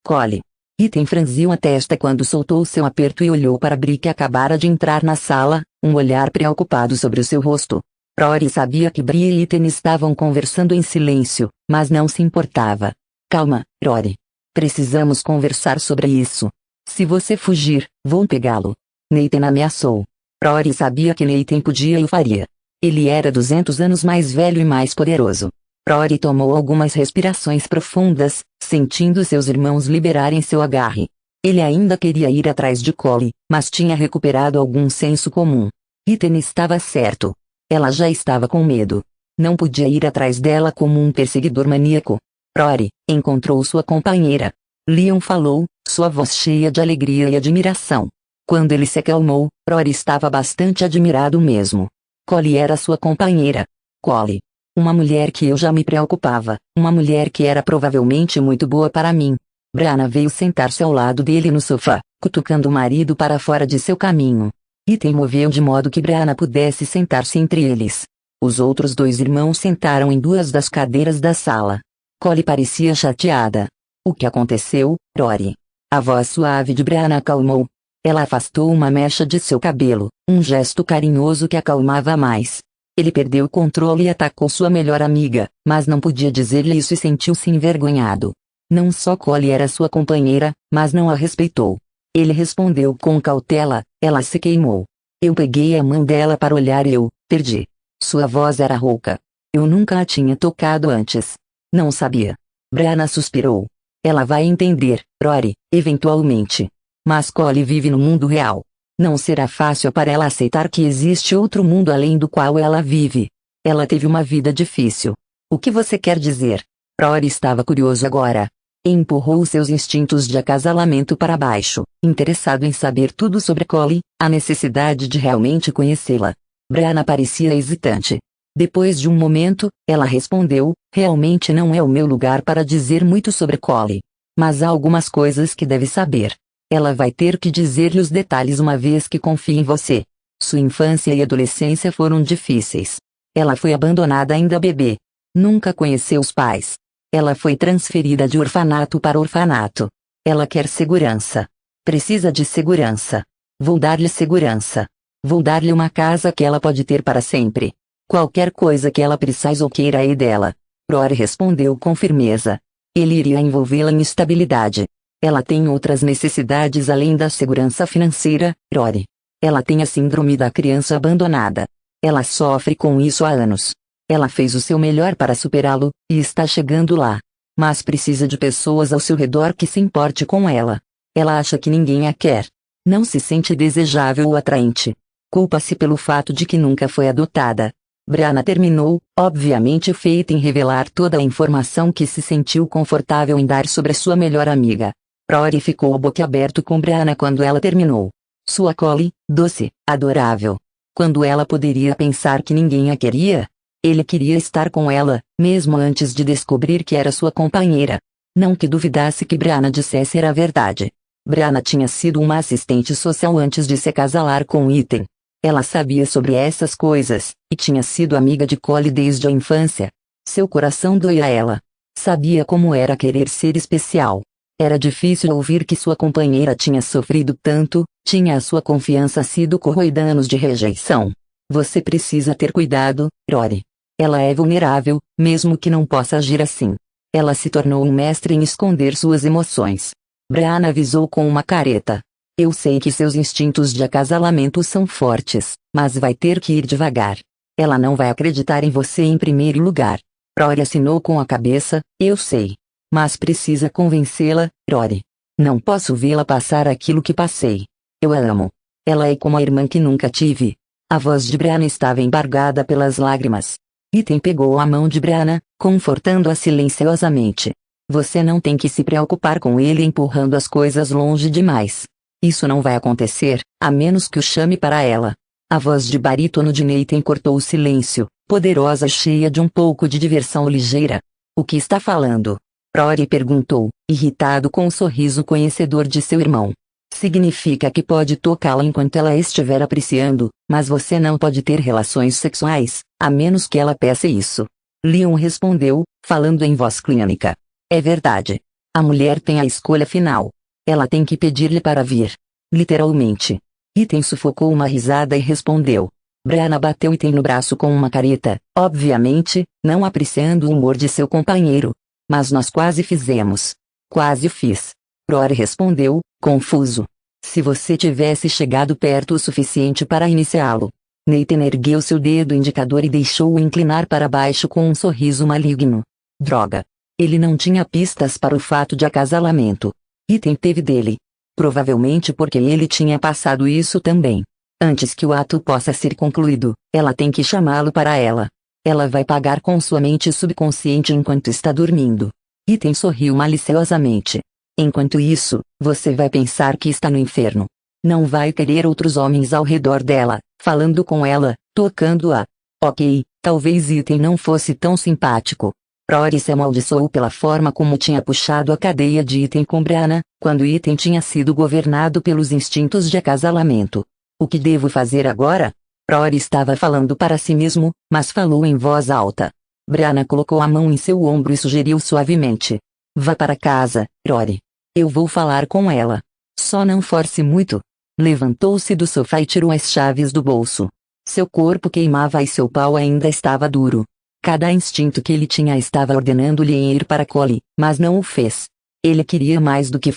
Collie. Ethan franziu a testa quando soltou seu aperto e olhou para Bri que acabara de entrar na sala, um olhar preocupado sobre o seu rosto. Rory sabia que Bri e Ethan estavam conversando em silêncio, mas não se importava. Calma, Rory. Precisamos conversar sobre isso. Se você fugir, vou pegá-lo. Nathan ameaçou. Rory sabia que Nathan podia e o faria. Ele era 200 anos mais velho e mais poderoso. Rory tomou algumas respirações profundas, sentindo seus irmãos liberarem seu agarre. Ele ainda queria ir atrás de Collie, mas tinha recuperado algum senso comum. Ethan estava certo. Ela já estava com medo. Não podia ir atrás dela como um perseguidor maníaco. Rory encontrou sua companheira. Leon falou, sua voz cheia de alegria e admiração. Quando ele se acalmou, Rory estava bastante admirado mesmo. Collie era sua companheira. Collie. Uma mulher que eu já me preocupava, uma mulher que era provavelmente muito boa para mim. Brianna veio sentar-se ao lado dele no sofá, cutucando o marido para fora de seu caminho. Ethan moveu de modo que Brianna pudesse sentar-se entre eles. Os outros 2 irmãos sentaram em 2 das cadeiras da sala. Collie parecia chateada. O que aconteceu, Rory? A voz suave de Brianna acalmou. Ela afastou uma mecha de seu cabelo, um gesto carinhoso que acalmava mais. Ele perdeu o controle e atacou sua melhor amiga, mas não podia dizer-lhe isso e sentiu-se envergonhado. Não só Collie era sua companheira, mas não a respeitou. Ele respondeu com cautela, ela se queimou. Eu peguei a mão dela para olhar e eu perdi. Sua voz era rouca. Eu nunca a tinha tocado antes. Não sabia. Brianna suspirou. Ela vai entender, Rory, eventualmente. Mas Collie vive no mundo real. Não será fácil para ela aceitar que existe outro mundo além do qual ela vive. Ela teve uma vida difícil. O que você quer dizer? Rory estava curioso agora. Empurrou seus instintos de acasalamento para baixo, interessado em saber tudo sobre Collie, a necessidade de realmente conhecê-la. Brianna parecia hesitante. Depois de um momento, ela respondeu, realmente não é o meu lugar para dizer muito sobre Collie. Mas há algumas coisas que deve saber. Ela vai ter que dizer-lhe os detalhes uma vez que confie em você. Sua infância e adolescência foram difíceis. Ela foi abandonada ainda bebê. Nunca conheceu os pais. Ela foi transferida de orfanato para orfanato. Ela quer segurança. Precisa de segurança. Vou dar-lhe segurança. Vou dar-lhe uma casa que ela pode ter para sempre. Qualquer coisa que ela precise ou queira é dela. Rory respondeu com firmeza. Ele iria envolvê-la em estabilidade. Ela tem outras necessidades além da segurança financeira, Rory. Ela tem a síndrome da criança abandonada. Ela sofre com isso há anos. Ela fez o seu melhor para superá-lo, e está chegando lá. Mas precisa de pessoas ao seu redor que se importe com ela. Ela acha que ninguém a quer. Não se sente desejável ou atraente. Culpa-se pelo fato de que nunca foi adotada. Brianna terminou, obviamente feita em revelar toda a informação que se sentiu confortável em dar sobre sua melhor amiga. Rory ficou boquiaberto com Brianna quando ela terminou. Sua Collie, doce, adorável. Quando ela poderia pensar que ninguém a queria? Ele queria estar com ela, mesmo antes de descobrir que era sua companheira. Não que duvidasse que Brianna dissesse era verdade. Brianna tinha sido uma assistente social antes de se acasalar com Ethan. Ela sabia sobre essas coisas, e tinha sido amiga de Cole desde a infância. Seu coração doía a ela. Sabia como era querer ser especial. Era difícil ouvir que sua companheira tinha sofrido tanto, tinha a sua confiança sido corroída anos de rejeição. Você precisa ter cuidado, Rory. Ela é vulnerável, mesmo que não possa agir assim. Ela se tornou um mestre em esconder suas emoções. Brianna avisou com uma careta. Eu sei que seus instintos de acasalamento são fortes, mas vai ter que ir devagar. Ela não vai acreditar em você em primeiro lugar. Rory assinou com a cabeça, eu sei. Mas precisa convencê-la, Rory. Não posso vê-la passar aquilo que passei. Eu a amo. Ela é como a irmã que nunca tive. A voz de Brianna estava embargada pelas lágrimas. Ethan pegou a mão de Brianna, confortando-a silenciosamente. Você não tem que se preocupar com ele empurrando as coisas longe demais. Isso não vai acontecer, a menos que o chame para ela. A voz de barítono de Nathan cortou o silêncio, poderosa e cheia de um pouco de diversão ligeira. O que está falando? Rory perguntou, irritado com o sorriso conhecedor de seu irmão. Significa que pode tocá-la enquanto ela estiver apreciando, mas você não pode ter relações sexuais, a menos que ela peça isso. Leon respondeu, falando em voz clínica. É verdade. A mulher tem a escolha final. Ela tem que pedir-lhe para vir. Literalmente. Ethan sufocou uma risada e respondeu. Brianna bateu Ethan no braço com uma careta, obviamente, não apreciando o humor de seu companheiro. Mas nós quase fizemos. Quase fiz. Rory respondeu, confuso. Se você tivesse chegado perto o suficiente para iniciá-lo. Nathan ergueu seu dedo indicador e deixou-o inclinar para baixo com um sorriso maligno. Droga. Ele não tinha pistas para o fato de acasalamento. Ethan teve dele. Provavelmente porque ele tinha passado isso também. Antes que o ato possa ser concluído, ela tem que chamá-lo para ela. Ela vai pagar com sua mente subconsciente enquanto está dormindo. Ethan sorriu maliciosamente. Enquanto isso, você vai pensar que está no inferno. Não vai querer outros homens ao redor dela, falando com ela, tocando-a. Ok, talvez Ethan não fosse tão simpático. Rory se amaldiçoou pela forma como tinha puxado a cadeia de Ethan com Brianna, quando Ethan tinha sido governado pelos instintos de acasalamento. O que devo fazer agora? Rory estava falando para si mesmo, mas falou em voz alta. Brianna colocou a mão em seu ombro e sugeriu suavemente. Vá para casa, Rory. Eu vou falar com ela. Só não force muito. Levantou-se do sofá e tirou as chaves do bolso. Seu corpo queimava e seu pau ainda estava duro. Cada instinto que ele tinha estava ordenando-lhe ir para Cole, mas não o fez. Ele queria mais do que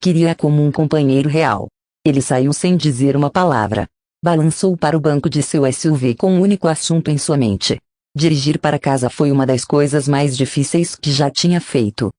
queria como um companheiro real. Ele saiu sem dizer uma palavra. Balançou para o banco de seu SUV com um único assunto em sua mente. Dirigir para casa foi uma das coisas mais difíceis que já tinha feito.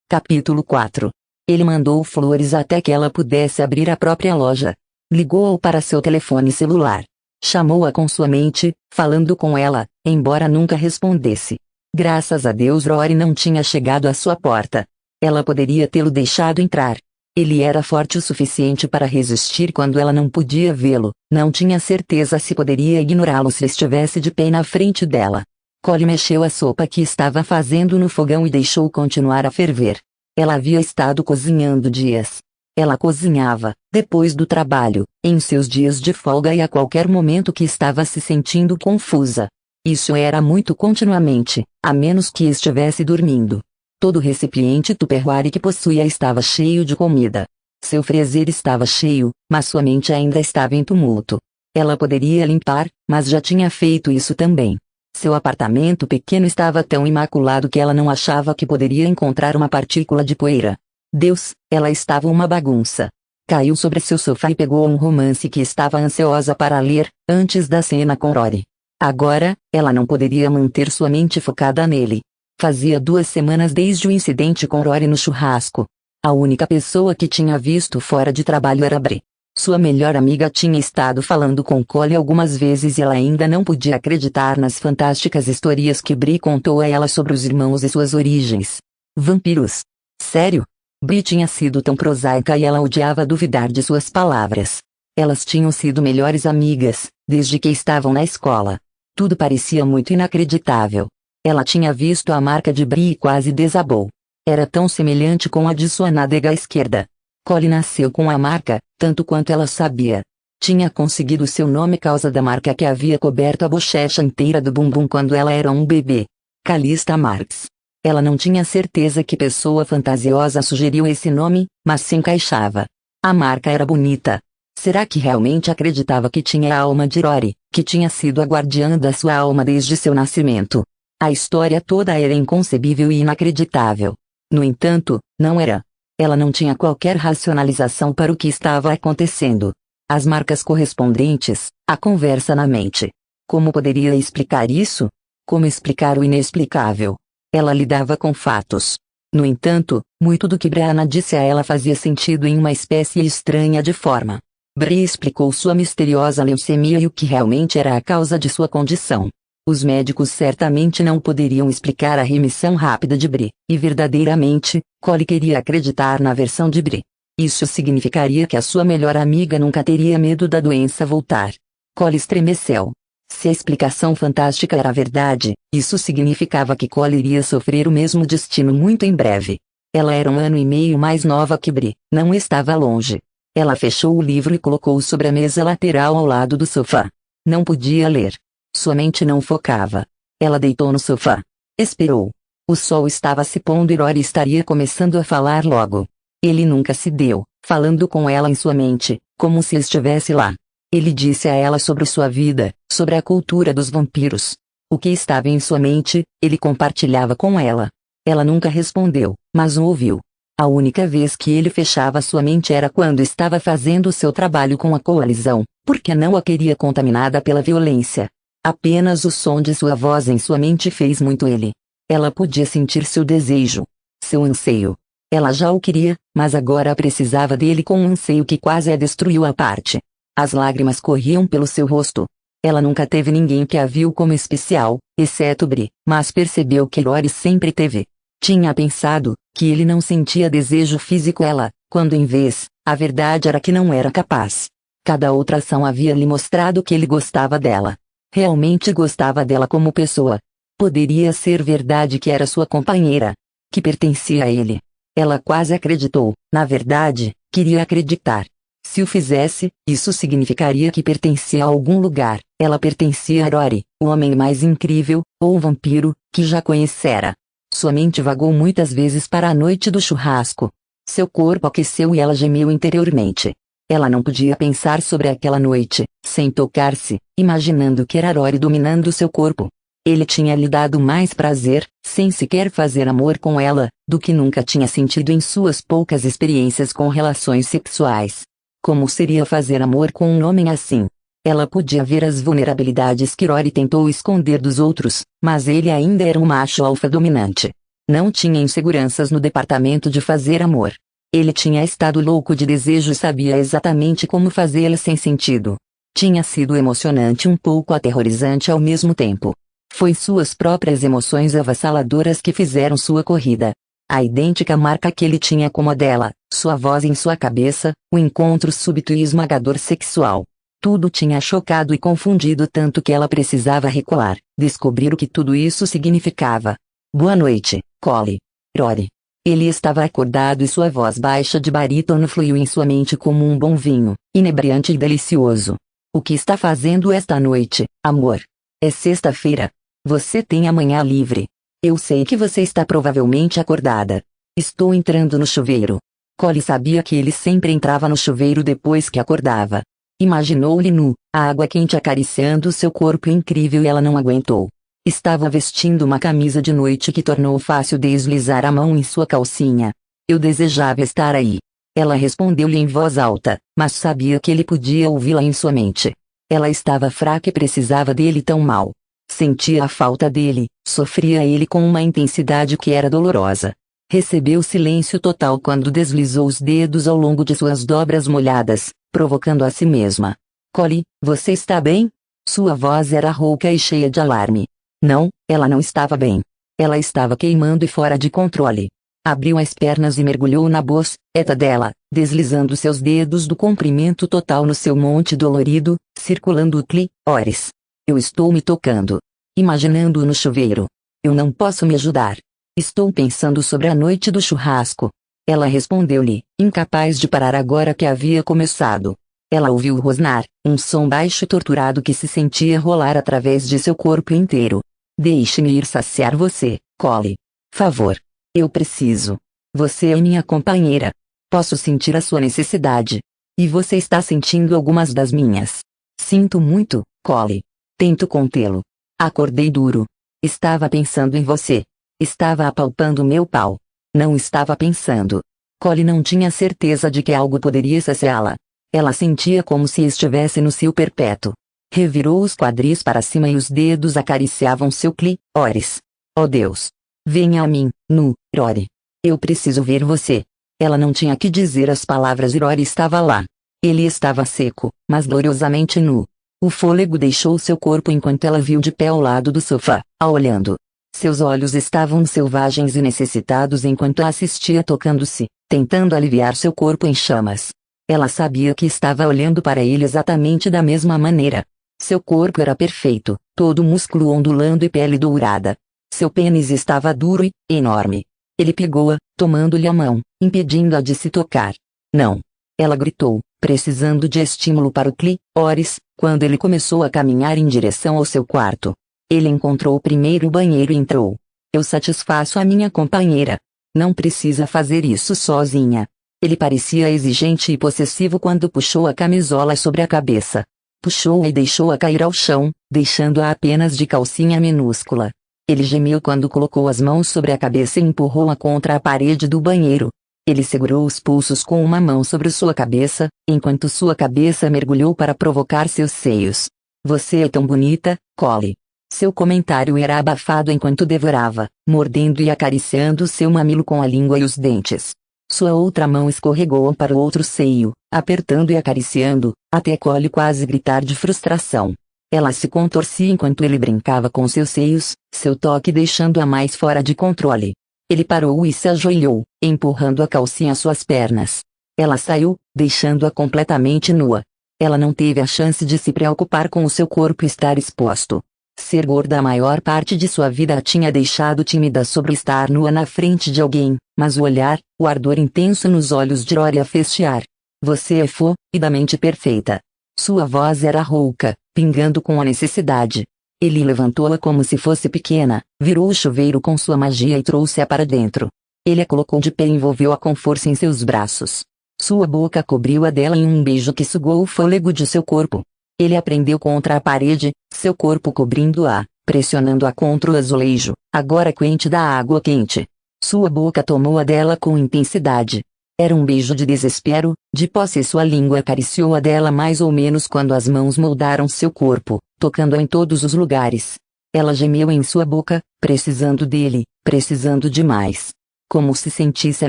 Capítulo 4. Ele mandou flores até que ela pudesse abrir a própria loja. Ligou-ao para seu telefone celular. Chamou-a com sua mente, falando com ela, embora nunca respondesse. Graças a Deus Rory não tinha chegado à sua porta. Ela poderia tê-lo deixado entrar. Ele era forte o suficiente para resistir quando ela não podia vê-lo, não tinha certeza se poderia ignorá-lo se estivesse de pé na frente dela. Cole mexeu a sopa que estava fazendo no fogão e deixou continuar a ferver. Ela havia estado cozinhando dias. Ela cozinhava, depois do trabalho, em seus dias de folga e a qualquer momento que estava se sentindo confusa. Isso era muito continuamente, a menos que estivesse dormindo. Todo o recipiente tupperware que possuía estava cheio de comida. Seu freezer estava cheio, mas sua mente ainda estava em tumulto. Ela poderia limpar, mas já tinha feito isso também. Seu apartamento pequeno estava tão imaculado que ela não achava que poderia encontrar uma partícula de poeira. Deus, ela estava uma bagunça. Caiu sobre seu sofá e pegou um romance que estava ansiosa para ler, antes da cena com Rory. Agora, ela não poderia manter sua mente focada nele. Fazia 2 semanas desde o incidente com Rory no churrasco. A única pessoa que tinha visto fora de trabalho era Bri. Sua melhor amiga tinha estado falando com Cole algumas vezes e ela ainda não podia acreditar nas fantásticas histórias que Bri contou a ela sobre os irmãos e suas origens. Vampiros? Sério? Bri tinha sido tão prosaica e ela odiava duvidar de suas palavras. Elas tinham sido melhores amigas, desde que estavam na escola. Tudo parecia muito inacreditável. Ela tinha visto a marca de Bri e quase desabou. Era tão semelhante com a de sua nádega esquerda. Collie nasceu com a marca, tanto quanto ela sabia. Tinha conseguido seu nome causa da marca que havia coberto a bochecha inteira do bumbum quando ela era um bebê. Calista Marx. Ela não tinha certeza que pessoa fantasiosa sugeriu esse nome, mas se encaixava. A marca era bonita. Será que realmente acreditava que tinha a alma de Rory, que tinha sido a guardiã da sua alma desde seu nascimento? A história toda era inconcebível e inacreditável. No entanto, não era. Ela não tinha qualquer racionalização para o que estava acontecendo. As marcas correspondentes, a conversa na mente. Como poderia explicar isso? Como explicar o inexplicável? Ela lidava com fatos. No entanto, muito do que Brianna disse a ela fazia sentido em uma espécie estranha de forma. Bri explicou sua misteriosa leucemia e o que realmente era a causa de sua condição. Os médicos certamente não poderiam explicar a remissão rápida de Bri, e verdadeiramente, Collie queria acreditar na versão de Bri. Isso significaria que a sua melhor amiga nunca teria medo da doença voltar. Collie estremeceu. Se a explicação fantástica era verdade, isso significava que Collie iria sofrer o mesmo destino muito em breve. Ela era 1 ano e meio mais nova que Bri, não estava longe. Ela fechou o livro e colocou-o sobre a mesa lateral ao lado do sofá. Não podia ler. Sua mente não focava. Ela deitou no sofá. Esperou. O sol estava se pondo e Rory estaria começando a falar logo. Ele nunca se deu, falando com ela em sua mente, como se estivesse lá. Ele disse a ela sobre sua vida, sobre a cultura dos vampiros. O que estava em sua mente, ele compartilhava com ela. Ela nunca respondeu, mas o ouviu. A única vez que ele fechava sua mente era quando estava fazendo seu trabalho com a coalizão, porque não a queria contaminada pela violência. Apenas o som de sua voz em sua mente fez muito ele. Ela podia sentir seu desejo, seu anseio. Ela já o queria, mas agora precisava dele com um anseio que quase a destruiu à parte. As lágrimas corriam pelo seu rosto. Ela nunca teve ninguém que a viu como especial, exceto Bri, mas percebeu que Rory sempre teve. Tinha pensado que ele não sentia desejo físico ela, quando em vez, a verdade era que não era capaz. Cada outra ação havia lhe mostrado que ele gostava dela. Realmente gostava dela como pessoa. Poderia ser verdade que era sua companheira, que pertencia a ele. Ela quase acreditou, na verdade, queria acreditar. Se o fizesse, isso significaria que pertencia a algum lugar. Ela pertencia a Rory, o homem mais incrível, ou o vampiro, que já conhecera. Sua mente vagou muitas vezes para a noite do churrasco. Seu corpo aqueceu e ela gemeu interiormente. Ela não podia pensar sobre aquela noite, sem tocar-se, imaginando que era Rory dominando seu corpo. Ele tinha lhe dado mais prazer, sem sequer fazer amor com ela, do que nunca tinha sentido em suas poucas experiências com relações sexuais. Como seria fazer amor com um homem assim? Ela podia ver as vulnerabilidades que Rory tentou esconder dos outros, mas ele ainda era um macho alfa dominante. Não tinha inseguranças no departamento de fazer amor. Ele tinha estado louco de desejo e sabia exatamente como fazê-la sem sentido. Tinha sido emocionante e um pouco aterrorizante ao mesmo tempo. Foi suas próprias emoções avassaladoras que fizeram sua corrida. A idêntica marca que ele tinha como a dela, sua voz em sua cabeça, o encontro súbito e esmagador sexual. Tudo tinha chocado e confundido tanto que ela precisava recuar, descobrir o que tudo isso significava. Boa noite, Collie. Rory. Ele estava acordado e sua voz baixa de barítono fluiu em sua mente como um bom vinho, inebriante e delicioso. O que está fazendo esta noite, amor? É sexta-feira. Você tem amanhã livre. Eu sei que você está provavelmente acordada. Estou entrando no chuveiro. Collie sabia que ele sempre entrava no chuveiro depois que acordava. Imaginou-lhe nu, a água quente acariciando seu corpo incrível e ela não aguentou. Estava vestindo uma camisa de noite que tornou fácil deslizar a mão em sua calcinha. Eu desejava estar aí. Ela respondeu-lhe em voz alta, mas sabia que ele podia ouvi-la em sua mente. Ela estava fraca e precisava dele tão mal. Sentia a falta dele, sofria ele com uma intensidade que era dolorosa. Recebeu silêncio total quando deslizou os dedos ao longo de suas dobras molhadas, provocando a si mesma. Collie, você está bem? Sua voz era rouca e cheia de alarme. Não, ela não estava bem. Ela estava queimando e fora de controle. Abriu as pernas e mergulhou na boceta dela, deslizando seus dedos do comprimento total no seu monte dolorido, circulando o clitóris. Eu estou me tocando. Imaginando-o no chuveiro. Eu não posso me ajudar. Estou pensando sobre a noite do churrasco. Ela respondeu-lhe, incapaz de parar agora que havia começado. Ela ouviu rosnar, um som baixo e torturado que se sentia rolar através de seu corpo inteiro. Deixe-me ir saciar você, Collie. Favor. Eu preciso. Você é minha companheira. Posso sentir a sua necessidade. E você está sentindo algumas das minhas. Sinto muito, Collie. Tento contê-lo. Acordei duro. Estava pensando em você. Estava apalpando meu pau. Não estava pensando. Collie não tinha certeza de que algo poderia saciá-la. Ela sentia como se estivesse no cio perpétuo. Revirou os quadris para cima e os dedos acariciavam seu clítoris. Oh Deus! Venha a mim, nu, Rory. Eu preciso ver você. Ela não tinha que dizer as palavras e Rory estava lá. Ele estava seco, mas gloriosamente nu. O fôlego deixou seu corpo enquanto ela viu de pé ao lado do sofá, a olhando. Seus olhos estavam selvagens e necessitados enquanto a assistia tocando-se, tentando aliviar seu corpo em chamas. Ela sabia que estava olhando para ele exatamente da mesma maneira. Seu corpo era perfeito, todo músculo ondulando e pele dourada. Seu pênis estava duro e enorme. Ele pegou-a, tomando-lhe a mão, impedindo-a de se tocar. Não. Ela gritou, precisando de estímulo para o clítoris, quando ele começou a caminhar em direção ao seu quarto. Ele encontrou primeiro o banheiro e entrou. Eu satisfaço a minha companheira. Não precisa fazer isso sozinha. Ele parecia exigente e possessivo quando puxou a camisola sobre a cabeça. Puxou-a e deixou-a cair ao chão, deixando-a apenas de calcinha minúscula. Ele gemeu quando colocou as mãos sobre a cabeça e empurrou-a contra a parede do banheiro. Ele segurou os pulsos com uma mão sobre sua cabeça, enquanto sua cabeça mergulhou para provocar seus seios. Você é tão bonita, Collie. Seu comentário era abafado enquanto devorava, mordendo e acariciando seu mamilo com a língua e os dentes. Sua outra mão escorregou para o outro seio, apertando e acariciando, até Collie quase gritar de frustração. Ela se contorcia enquanto ele brincava com seus seios, seu toque deixando-a mais fora de controle. Ele parou e se ajoelhou, empurrando a calcinha às suas pernas. Ela saiu, deixando-a completamente nua. Ela não teve a chance de se preocupar com o seu corpo estar exposto. Ser gorda a maior parte de sua vida a tinha deixado tímida sobre estar nua na frente de alguém, mas o olhar, o ardor intenso nos olhos de Rory a fez chiar. Você é fodidamente perfeita. Sua voz era rouca, pingando com a necessidade. Ele levantou-a como se fosse pequena, virou o chuveiro com sua magia e trouxe-a para dentro. Ele a colocou de pé e envolveu-a com força em seus braços. Sua boca cobriu a dela em um beijo que sugou o fôlego de seu corpo. Ele a prendeu contra a parede, seu corpo cobrindo-a, pressionando-a contra o azulejo, agora quente da água quente. Sua boca tomou a dela com intensidade. Era um beijo de desespero, de posse e sua língua acariciou a dela mais ou menos quando as mãos moldaram seu corpo, tocando-a em todos os lugares. Ela gemeu em sua boca, precisando dele, precisando de mais. Como se sentisse a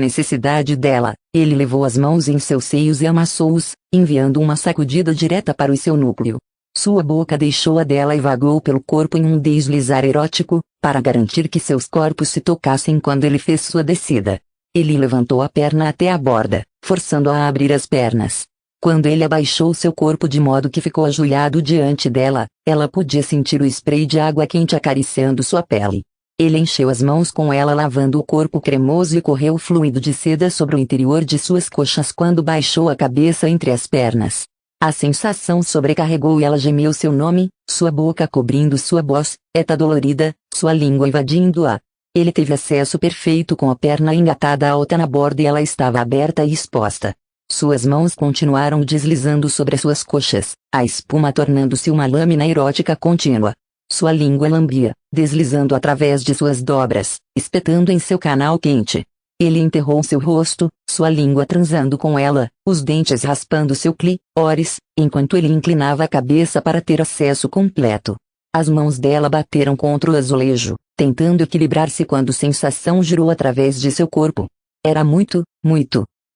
necessidade dela, ele levou as mãos em seus seios e amassou-os, enviando uma sacudida direta para o seu núcleo. Sua boca deixou a dela e vagou pelo corpo em um deslizar erótico, para garantir que seus corpos se tocassem quando ele fez sua descida. Ele levantou a perna até a borda, forçando-a a abrir as pernas. Quando ele abaixou seu corpo de modo que ficou ajoelhado diante dela, ela podia sentir o spray de água quente acariciando sua pele. Ele encheu as mãos com ela lavando o corpo cremoso e correu o fluido de seda sobre o interior de suas coxas quando baixou a cabeça entre as pernas. A sensação sobrecarregou e ela gemeu seu nome, sua boca cobrindo sua voz, eta dolorida, sua língua invadindo-a. Ele teve acesso perfeito com a perna engatada alta na borda e ela estava aberta e exposta. Suas mãos continuaram deslizando sobre suas coxas, a espuma tornando-se uma lâmina erótica contínua. Sua língua lambia, deslizando através de suas dobras, espetando em seu canal quente. Ele enterrou seu rosto, sua língua transando com ela, os dentes raspando seu clítoris, enquanto ele inclinava a cabeça para ter acesso completo. As mãos dela bateram contra o azulejo, tentando equilibrar-se quando sensação girou através de seu corpo. Era muito,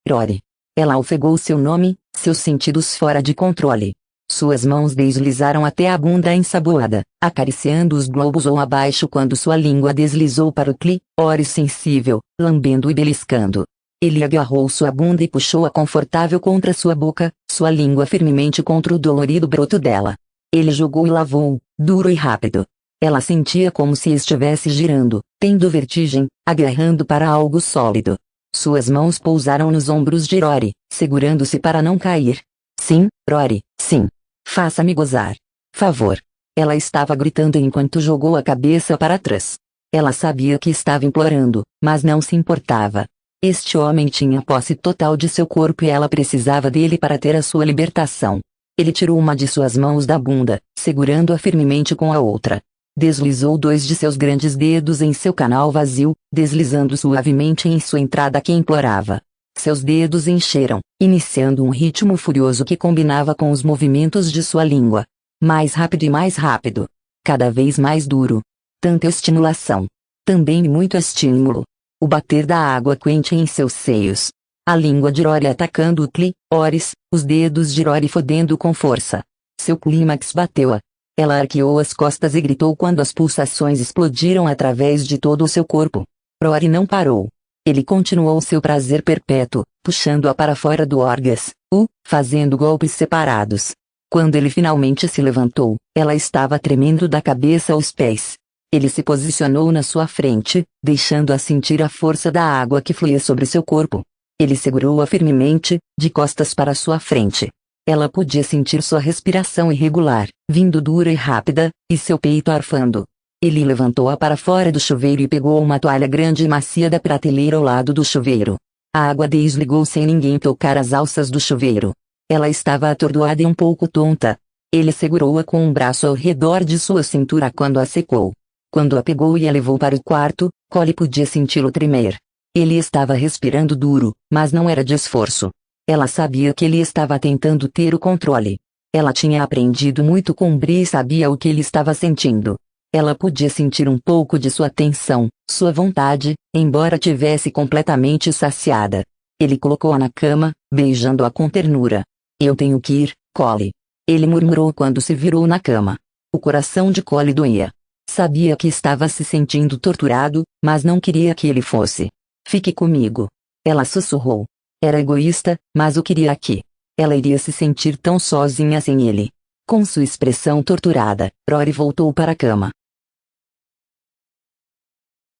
Rory. Ela ofegou seu nome, seus sentidos fora de controle. Suas mãos deslizaram até a bunda ensaboada, acariciando os globos ou abaixo quando sua língua deslizou para o clítoris sensível, lambendo e beliscando. Ele agarrou sua bunda e puxou-a confortável contra sua boca, sua língua firmemente contra o dolorido broto dela. Ele jogou e lavou, duro e rápido. Ela sentia como se estivesse girando, tendo vertigem, agarrando para algo sólido. Suas mãos pousaram nos ombros de Rory, segurando-se para não cair. Sim, Rory, sim. Faça-me gozar. Favor. Ela estava gritando enquanto jogou a cabeça para trás. Ela sabia que estava implorando, mas não se importava. Este homem tinha posse total de seu corpo e ela precisava dele para ter a sua libertação. Ele tirou uma de suas mãos da bunda, segurando-a firmemente com a outra. Deslizou 2 de seus grandes dedos em seu canal vazio, deslizando suavemente em sua entrada que implorava. Seus dedos encheram, iniciando um ritmo furioso que combinava com os movimentos de sua língua. Mais rápido e mais rápido. Cada vez mais duro. Tanta estimulação. Também muito estímulo. O bater da água quente em seus seios. A língua de Rory atacando o clítoris, os dedos de Rory fodendo com força. Seu clímax bateu-a. Ela arqueou as costas e gritou quando as pulsações explodiram através de todo o seu corpo. Rory não parou. Ele continuou seu prazer perpétuo, puxando-a para fora do orgasmo, fazendo golpes separados. Quando ele finalmente se levantou, ela estava tremendo da cabeça aos pés. Ele se posicionou na sua frente, deixando-a sentir a força da água que fluía sobre seu corpo. Ele segurou-a firmemente, de costas para sua frente. Ela podia sentir sua respiração irregular, vindo dura e rápida, e seu peito arfando. Ele levantou-a para fora do chuveiro e pegou uma toalha grande e macia da prateleira ao lado do chuveiro. A água desligou sem ninguém tocar as alças do chuveiro. Ela estava atordoada e um pouco tonta. Ele segurou-a com um braço ao redor de sua cintura quando a secou. Quando a pegou e a levou para o quarto, Cole podia senti-lo tremer. Ele estava respirando duro, mas não era de esforço. Ela sabia que ele estava tentando ter o controle. Ela tinha aprendido muito com Bree e sabia o que ele estava sentindo. Ela podia sentir um pouco de sua tensão, sua vontade, embora tivesse completamente saciada. Ele colocou-a na cama, beijando-a com ternura. Eu tenho que ir, Cole. Ele murmurou quando se virou na cama. O coração de Cole doía. Sabia que estava se sentindo torturado, mas não queria que ele fosse. Fique comigo. Ela sussurrou. Era egoísta, mas o queria aqui. Ela iria se sentir tão sozinha sem ele. Com sua expressão torturada, Rory voltou para a cama.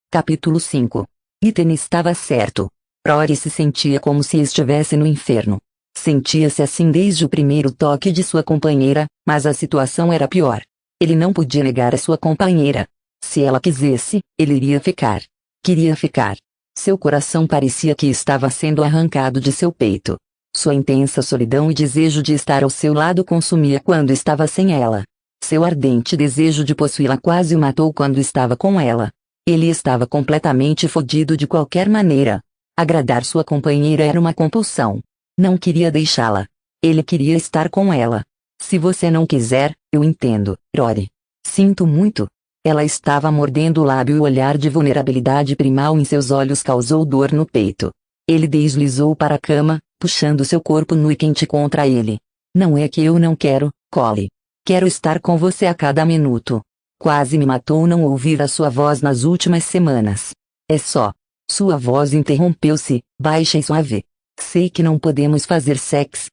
Capítulo 5. Ethan estava certo. Rory se sentia como se estivesse no inferno. Sentia-se assim desde o primeiro toque de sua companheira, mas a situação era pior. Ele não podia negar a sua companheira. Se ela quisesse, ele iria ficar. Queria ficar. Seu coração parecia que estava sendo arrancado de seu peito. Sua intensa solidão e desejo de estar ao seu lado consumia quando estava sem ela. Seu ardente desejo de possuí-la quase o matou quando estava com ela. Ele estava completamente fodido de qualquer maneira. Agradar sua companheira era uma compulsão. Não queria deixá-la. Ele queria estar com ela. Se você não quiser, eu entendo, Rory. Sinto muito. Ela estava mordendo o lábio e o olhar de vulnerabilidade primal em seus olhos causou dor no peito. Ele deslizou para a cama, puxando seu corpo nu e quente contra ele. Não é que eu não quero, Cole. Quero estar com você a cada minuto. Quase me matou não ouvir a sua voz nas últimas semanas. É só. Sua voz interrompeu-se, baixa e suave. Sei que não podemos fazer sexo,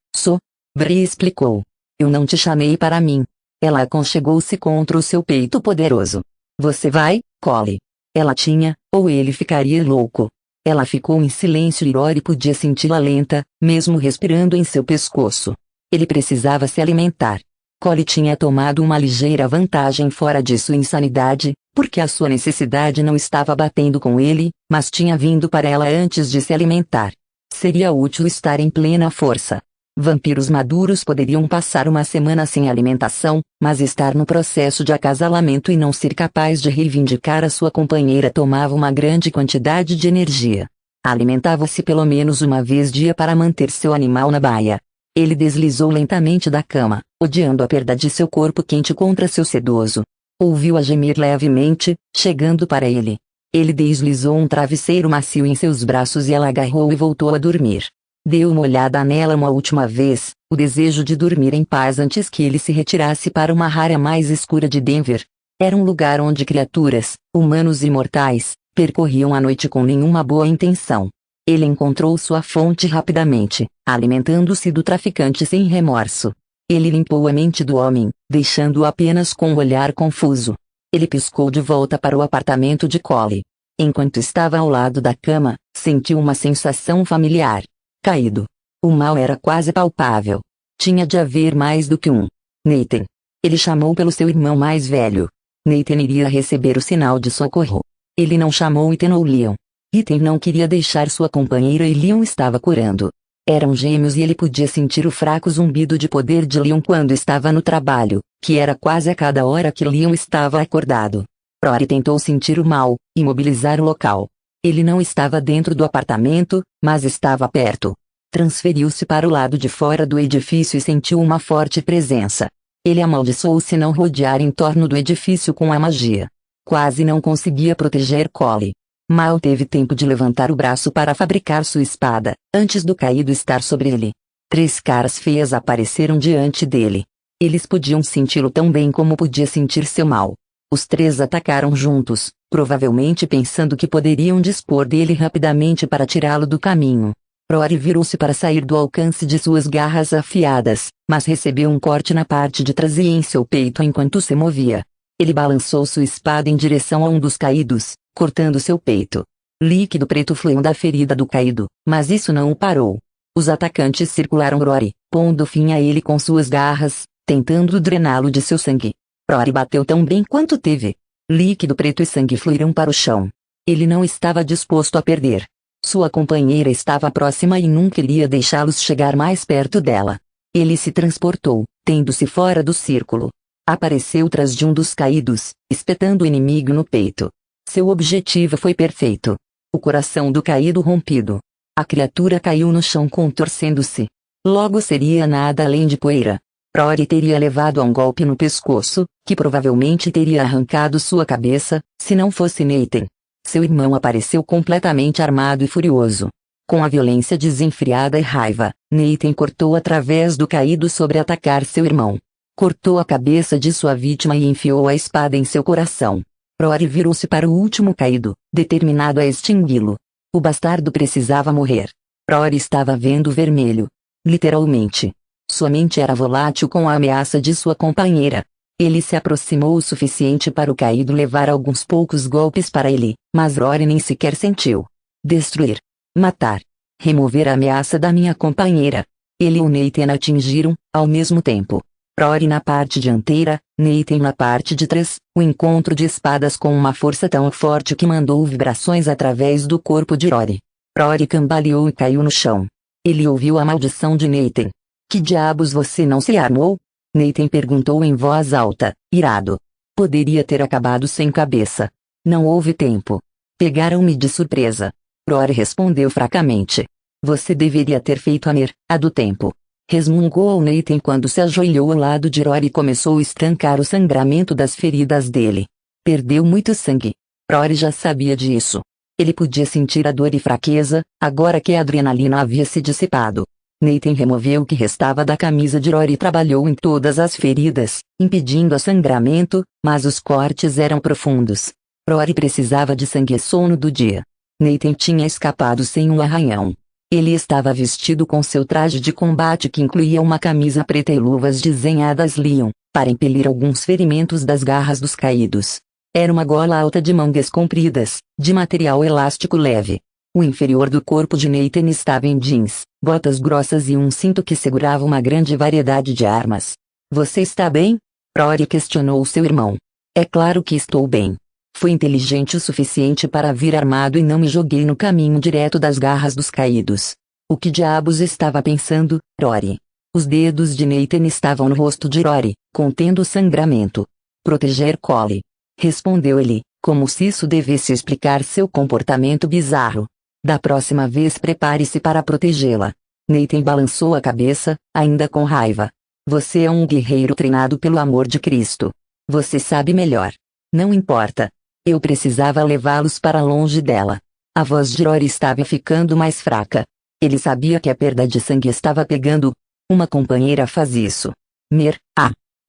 Bree explicou. Eu não te chamei para mim. Ela aconchegou-se contra o seu peito poderoso. Você vai, Cole? Ela tinha, ou ele ficaria louco. Ela ficou em silêncio e Rory podia senti-la lenta, mesmo respirando em seu pescoço. Ele precisava se alimentar. Cole tinha tomado uma ligeira vantagem fora de sua insanidade, porque a sua necessidade não estava batendo com ele, mas tinha vindo para ela antes de se alimentar. Seria útil estar em plena força. Vampiros maduros poderiam passar uma semana sem alimentação, mas estar no processo de acasalamento e não ser capaz de reivindicar a sua companheira tomava uma grande quantidade de energia. Alimentava-se pelo menos uma vez dia para manter seu animal na baia. Ele deslizou lentamente da cama, odiando a perda de seu corpo quente contra seu sedoso. Ouviu-a gemer levemente, chegando para ele. Ele deslizou um travesseiro macio em seus braços e ela agarrou e voltou a dormir. Deu uma olhada nela uma última vez, o desejo de dormir em paz antes que ele se retirasse para uma área mais escura de Denver. Era um lugar onde criaturas, humanos e mortais, percorriam a noite com nenhuma boa intenção. Ele encontrou sua fonte rapidamente, alimentando-se do traficante sem remorso. Ele limpou a mente do homem, deixando-o apenas com um olhar confuso. Ele piscou de volta para o apartamento de Collie. Enquanto estava ao lado da cama, sentiu uma sensação familiar. Caído. O mal era quase palpável. Tinha de haver mais do que um. Nathan. Ele chamou pelo seu irmão mais velho. Nathan iria receber o sinal de socorro. Ele não chamou Ethan ou Leon. Ethan não queria deixar sua companheira e Leon estava curando. Eram gêmeos e ele podia sentir o fraco zumbido de poder de Leon quando estava no trabalho, que era quase a cada hora que Leon estava acordado. Rory tentou sentir o mal, imobilizar o local. Ele não estava dentro do apartamento, mas estava perto. Transferiu-se para o lado de fora do edifício e sentiu uma forte presença. Ele amaldiçoou se não rodear em torno do edifício com a magia. Quase não conseguia proteger Collie. Mal teve tempo de levantar o braço para fabricar sua espada, antes do caído estar sobre ele. 3 caras feias apareceram diante dele. Eles podiam senti-lo tão bem como podia sentir seu mal. Os 3 atacaram juntos, provavelmente pensando que poderiam dispor dele rapidamente para tirá-lo do caminho. Rory virou-se para sair do alcance de suas garras afiadas, mas recebeu um corte na parte de trás e em seu peito enquanto se movia. Ele balançou sua espada em direção a um dos caídos, cortando seu peito. Líquido preto fluiu da ferida do caído, mas isso não o parou. Os atacantes circularam Rory, pondo fim a ele com suas garras, tentando drená-lo de seu sangue. Rory bateu tão bem quanto teve. Líquido preto e sangue fluíram para o chão. Ele não estava disposto a perder. Sua companheira estava próxima e nunca iria deixá-los chegar mais perto dela. Ele se transportou, tendo-se fora do círculo. Apareceu tras de um dos caídos, espetando o inimigo no peito. Seu objetivo foi perfeito. O coração do caído rompido. A criatura caiu no chão contorcendo-se. Logo seria nada além de poeira. Rory teria levado um golpe no pescoço, que provavelmente teria arrancado sua cabeça, se não fosse Nathan. Seu irmão apareceu completamente armado e furioso. Com a violência desenfreada e raiva, Nathan cortou através do caído sobre atacar seu irmão. Cortou a cabeça de sua vítima e enfiou a espada em seu coração. Rory virou-se para o último caído, determinado a extingui-lo. O bastardo precisava morrer. Rory estava vendo vermelho. Literalmente. Sua mente era volátil com a ameaça de sua companheira. Ele se aproximou o suficiente para o caído levar alguns poucos golpes para ele, mas Rory nem sequer sentiu. Destruir. Matar. Remover a ameaça da minha companheira. Ele e o Nathan atingiram, ao mesmo tempo. Rory na parte dianteira, Nathan na parte de trás, o encontro de espadas com uma força tão forte que mandou vibrações através do corpo de Rory. Rory cambaleou e caiu no chão. Ele ouviu a maldição de Nathan. Que diabos você não se armou? Nathan perguntou em voz alta, irado. Poderia ter acabado sem cabeça. Não houve tempo. Pegaram-me de surpresa. Rory respondeu fracamente. Você deveria ter feito a do tempo. Resmungou Nathan quando se ajoelhou ao lado de Rory e começou a estancar o sangramento das feridas dele. Perdeu muito sangue. Rory já sabia disso. Ele podia sentir a dor e fraqueza, agora que a adrenalina havia se dissipado. Nathan removeu o que restava da camisa de Rory e trabalhou em todas as feridas, impedindo o sangramento, mas os cortes eram profundos. Rory precisava de sangue e sono do dia. Nathan tinha escapado sem um arranhão. Ele estava vestido com seu traje de combate que incluía uma camisa preta e luvas desenhadas Leon, para impelir alguns ferimentos das garras dos caídos. Era uma gola alta de mangas compridas, de material elástico leve. O inferior do corpo de Nathan estava em jeans, botas grossas e um cinto que segurava uma grande variedade de armas. Você está bem? Rory questionou seu irmão. É claro que estou bem. Fui inteligente o suficiente para vir armado e não me joguei no caminho direto das garras dos caídos. O que diabos estava pensando, Rory? Os dedos de Nathan estavam no rosto de Rory, contendo sangramento. Proteger Collie. Respondeu ele, como se isso devesse explicar seu comportamento bizarro. Da próxima vez prepare-se para protegê-la. Nathan balançou a cabeça, ainda com raiva. Você é um guerreiro treinado pelo amor de Cristo. Você sabe melhor. Não importa. Eu precisava levá-los para longe dela. A voz de Rory estava ficando mais fraca. Ele sabia que a perda de sangue estava pegando. Uma companheira faz isso.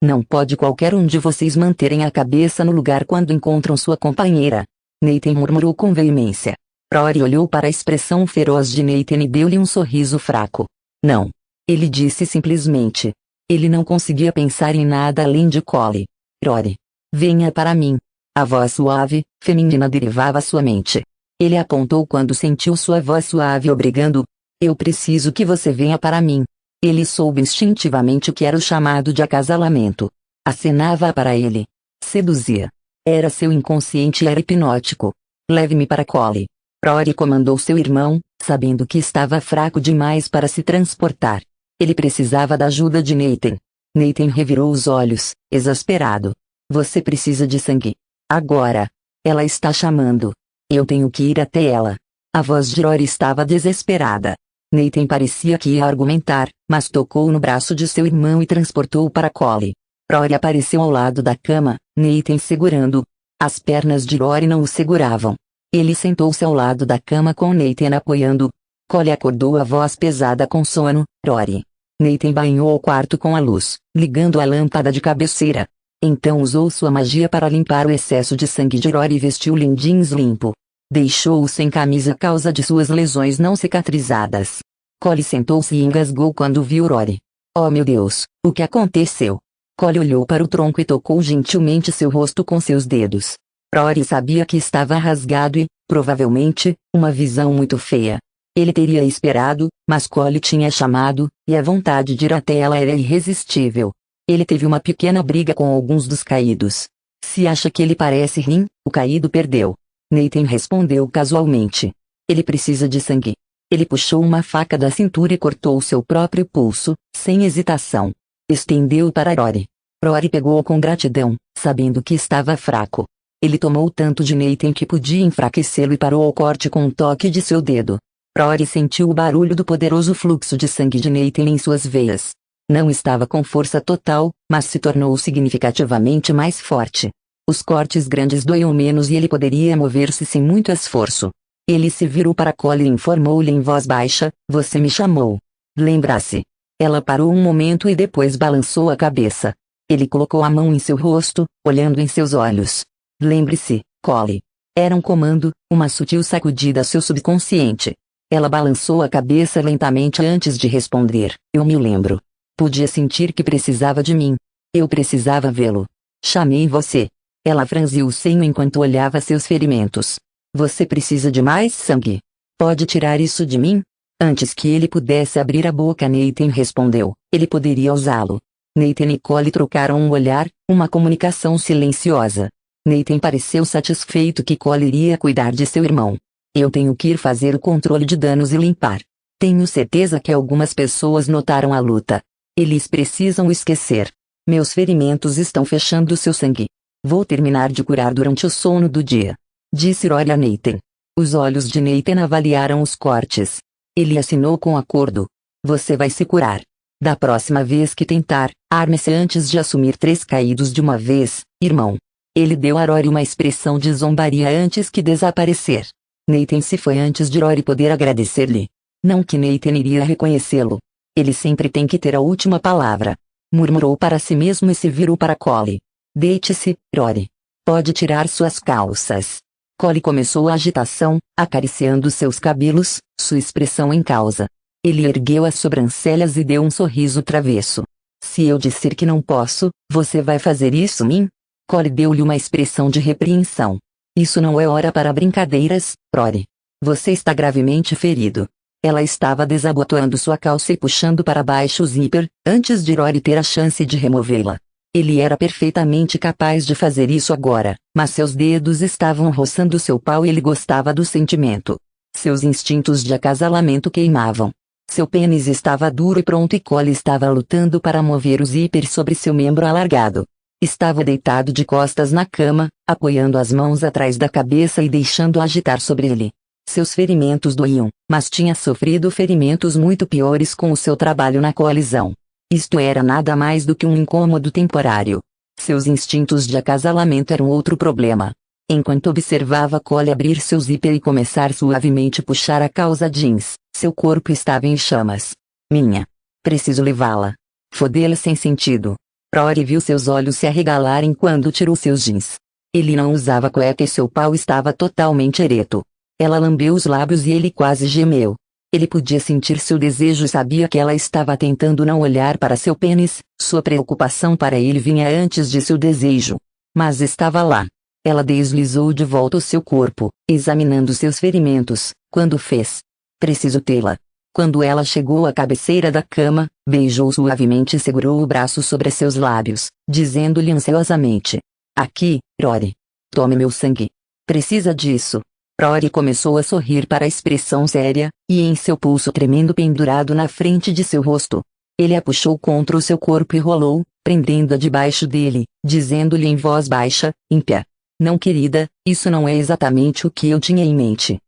Não pode qualquer um de vocês manterem a cabeça no lugar quando encontram sua companheira. Nathan murmurou com veemência. Rory olhou para a expressão feroz de Nathan e deu-lhe um sorriso fraco. Não. Ele disse simplesmente. Ele não conseguia pensar em nada além de Collie. Rory. Venha para mim. A voz suave, feminina derivava à sua mente. Ele apontou quando sentiu sua voz suave obrigando. Eu preciso que você venha para mim. Ele soube instintivamente o que era o chamado de acasalamento. Acenava para ele. Seduzia. Era seu inconsciente e era hipnótico. Leve-me para Collie. Rory comandou seu irmão, sabendo que estava fraco demais para se transportar. Ele precisava da ajuda de Nathan. Nathan revirou os olhos, exasperado. Você precisa de sangue. Agora. Ela está chamando. Eu tenho que ir até ela. A voz de Rory estava desesperada. Nathan parecia que ia argumentar, mas tocou no braço de seu irmão e transportou-o para Collie. Rory apareceu ao lado da cama, Nathan segurando. As pernas de Rory não o seguravam. Ele sentou-se ao lado da cama com Nathan apoiando. Collie acordou a voz pesada com sono. Rory. Nathan banhou o quarto com a luz, ligando a lâmpada de cabeceira. Então usou sua magia para limpar o excesso de sangue de Rory e vestiu-lhe em jeans limpo. Deixou-o sem camisa a causa de suas lesões não cicatrizadas. Collie sentou-se e engasgou quando viu Rory. Oh meu Deus, o que aconteceu? Collie olhou para o tronco e tocou gentilmente seu rosto com seus dedos. Rory sabia que estava rasgado e, provavelmente, uma visão muito feia. Ele teria esperado, mas Collie tinha chamado, e a vontade de ir até ela era irresistível. Ele teve uma pequena briga com alguns dos caídos. Se acha que ele parece ruim, o caído perdeu. Nathan respondeu casualmente. Ele precisa de sangue. Ele puxou uma faca da cintura e cortou seu próprio pulso, sem hesitação. Estendeu-o para Rory. Rory pegou-o com gratidão, sabendo que estava fraco. Ele tomou tanto de Nathan que podia enfraquecê-lo e parou o corte com um toque de seu dedo. Rory sentiu o barulho do poderoso fluxo de sangue de Nathan em suas veias. Não estava com força total, mas se tornou significativamente mais forte. Os cortes grandes doíam menos e ele poderia mover-se sem muito esforço. Ele se virou para Collie e informou-lhe em voz baixa, você me chamou. Lembra-se. Ela parou um momento e depois balançou a cabeça. Ele colocou a mão em seu rosto, olhando em seus olhos. Lembre-se, Collie. Era um comando, uma sutil sacudida a seu subconsciente. Ela balançou a cabeça lentamente antes de responder. Eu me lembro. Podia sentir que precisava de mim. Eu precisava vê-lo. Chamei você. Ela franziu o senho enquanto olhava seus ferimentos. Você precisa de mais sangue. Pode tirar isso de mim? Antes que ele pudesse abrir a boca, Nathan respondeu. Ele poderia usá-lo. Nathan e Collie trocaram um olhar, uma comunicação silenciosa. Nathan pareceu satisfeito que Collie iria cuidar de seu irmão. Eu tenho que ir fazer o controle de danos e limpar. Tenho certeza que algumas pessoas notaram a luta. Eles precisam esquecer. Meus ferimentos estão fechando seu sangue. Vou terminar de curar durante o sono do dia. Disse Rory a Nathan. Os olhos de Nathan avaliaram os cortes. Ele assinou com acordo. Você vai se curar. Da próxima vez que tentar, arme-se antes de assumir 3 caídos de uma vez, irmão. Ele deu a Rory uma expressão de zombaria antes que desaparecer. Nathan se foi antes de Rory poder agradecer-lhe. Não que Nathan iria reconhecê-lo. Ele sempre tem que ter a última palavra. Murmurou para si mesmo e se virou para Collie. Deite-se, Rory. Pode tirar suas calças. Collie começou a agitação, acariciando seus cabelos, sua expressão em causa. Ele ergueu as sobrancelhas e deu um sorriso travesso. Se eu disser que não posso, você vai fazer isso, mim? Collie deu-lhe uma expressão de repreensão. Isso não é hora para brincadeiras, Rory. Você está gravemente ferido. Ela estava desabotoando sua calça e puxando para baixo o zíper, antes de Rory ter a chance de removê-la. Ele era perfeitamente capaz de fazer isso agora, mas seus dedos estavam roçando seu pau e ele gostava do sentimento. Seus instintos de acasalamento queimavam. Seu pênis estava duro e pronto e Collie estava lutando para mover o zíper sobre seu membro alargado. Estava deitado de costas na cama, apoiando as mãos atrás da cabeça e deixando agitar sobre ele. Seus ferimentos doíam, mas tinha sofrido ferimentos muito piores com o seu trabalho na coalizão. Isto era nada mais do que um incômodo temporário. Seus instintos de acasalamento eram outro problema. Enquanto observava Collie abrir seu zíper e começar suavemente puxar a calça jeans, seu corpo estava em chamas. Minha. Preciso levá-la. Fodê-la sem sentido. Rory viu seus olhos se arregalarem quando tirou seus jeans. Ele não usava cueca e seu pau estava totalmente ereto. Ela lambeu os lábios e ele quase gemeu. Ele podia sentir seu desejo e sabia que ela estava tentando não olhar para seu pênis, sua preocupação para ele vinha antes de seu desejo. Mas estava lá. Ela deslizou de volta o seu corpo, examinando seus ferimentos, quando fez. Preciso tê-la. Quando ela chegou à cabeceira da cama, beijou suavemente e segurou o braço sobre seus lábios, dizendo-lhe ansiosamente: Aqui, Rory. Tome meu sangue. Precisa disso. Rory começou a sorrir para a expressão séria, e em seu pulso tremendo pendurado na frente de seu rosto. Ele a puxou contra o seu corpo e rolou, prendendo-a debaixo dele, dizendo-lhe em voz baixa: Ímpia. Não, querida, isso não é exatamente o que eu tinha em mente.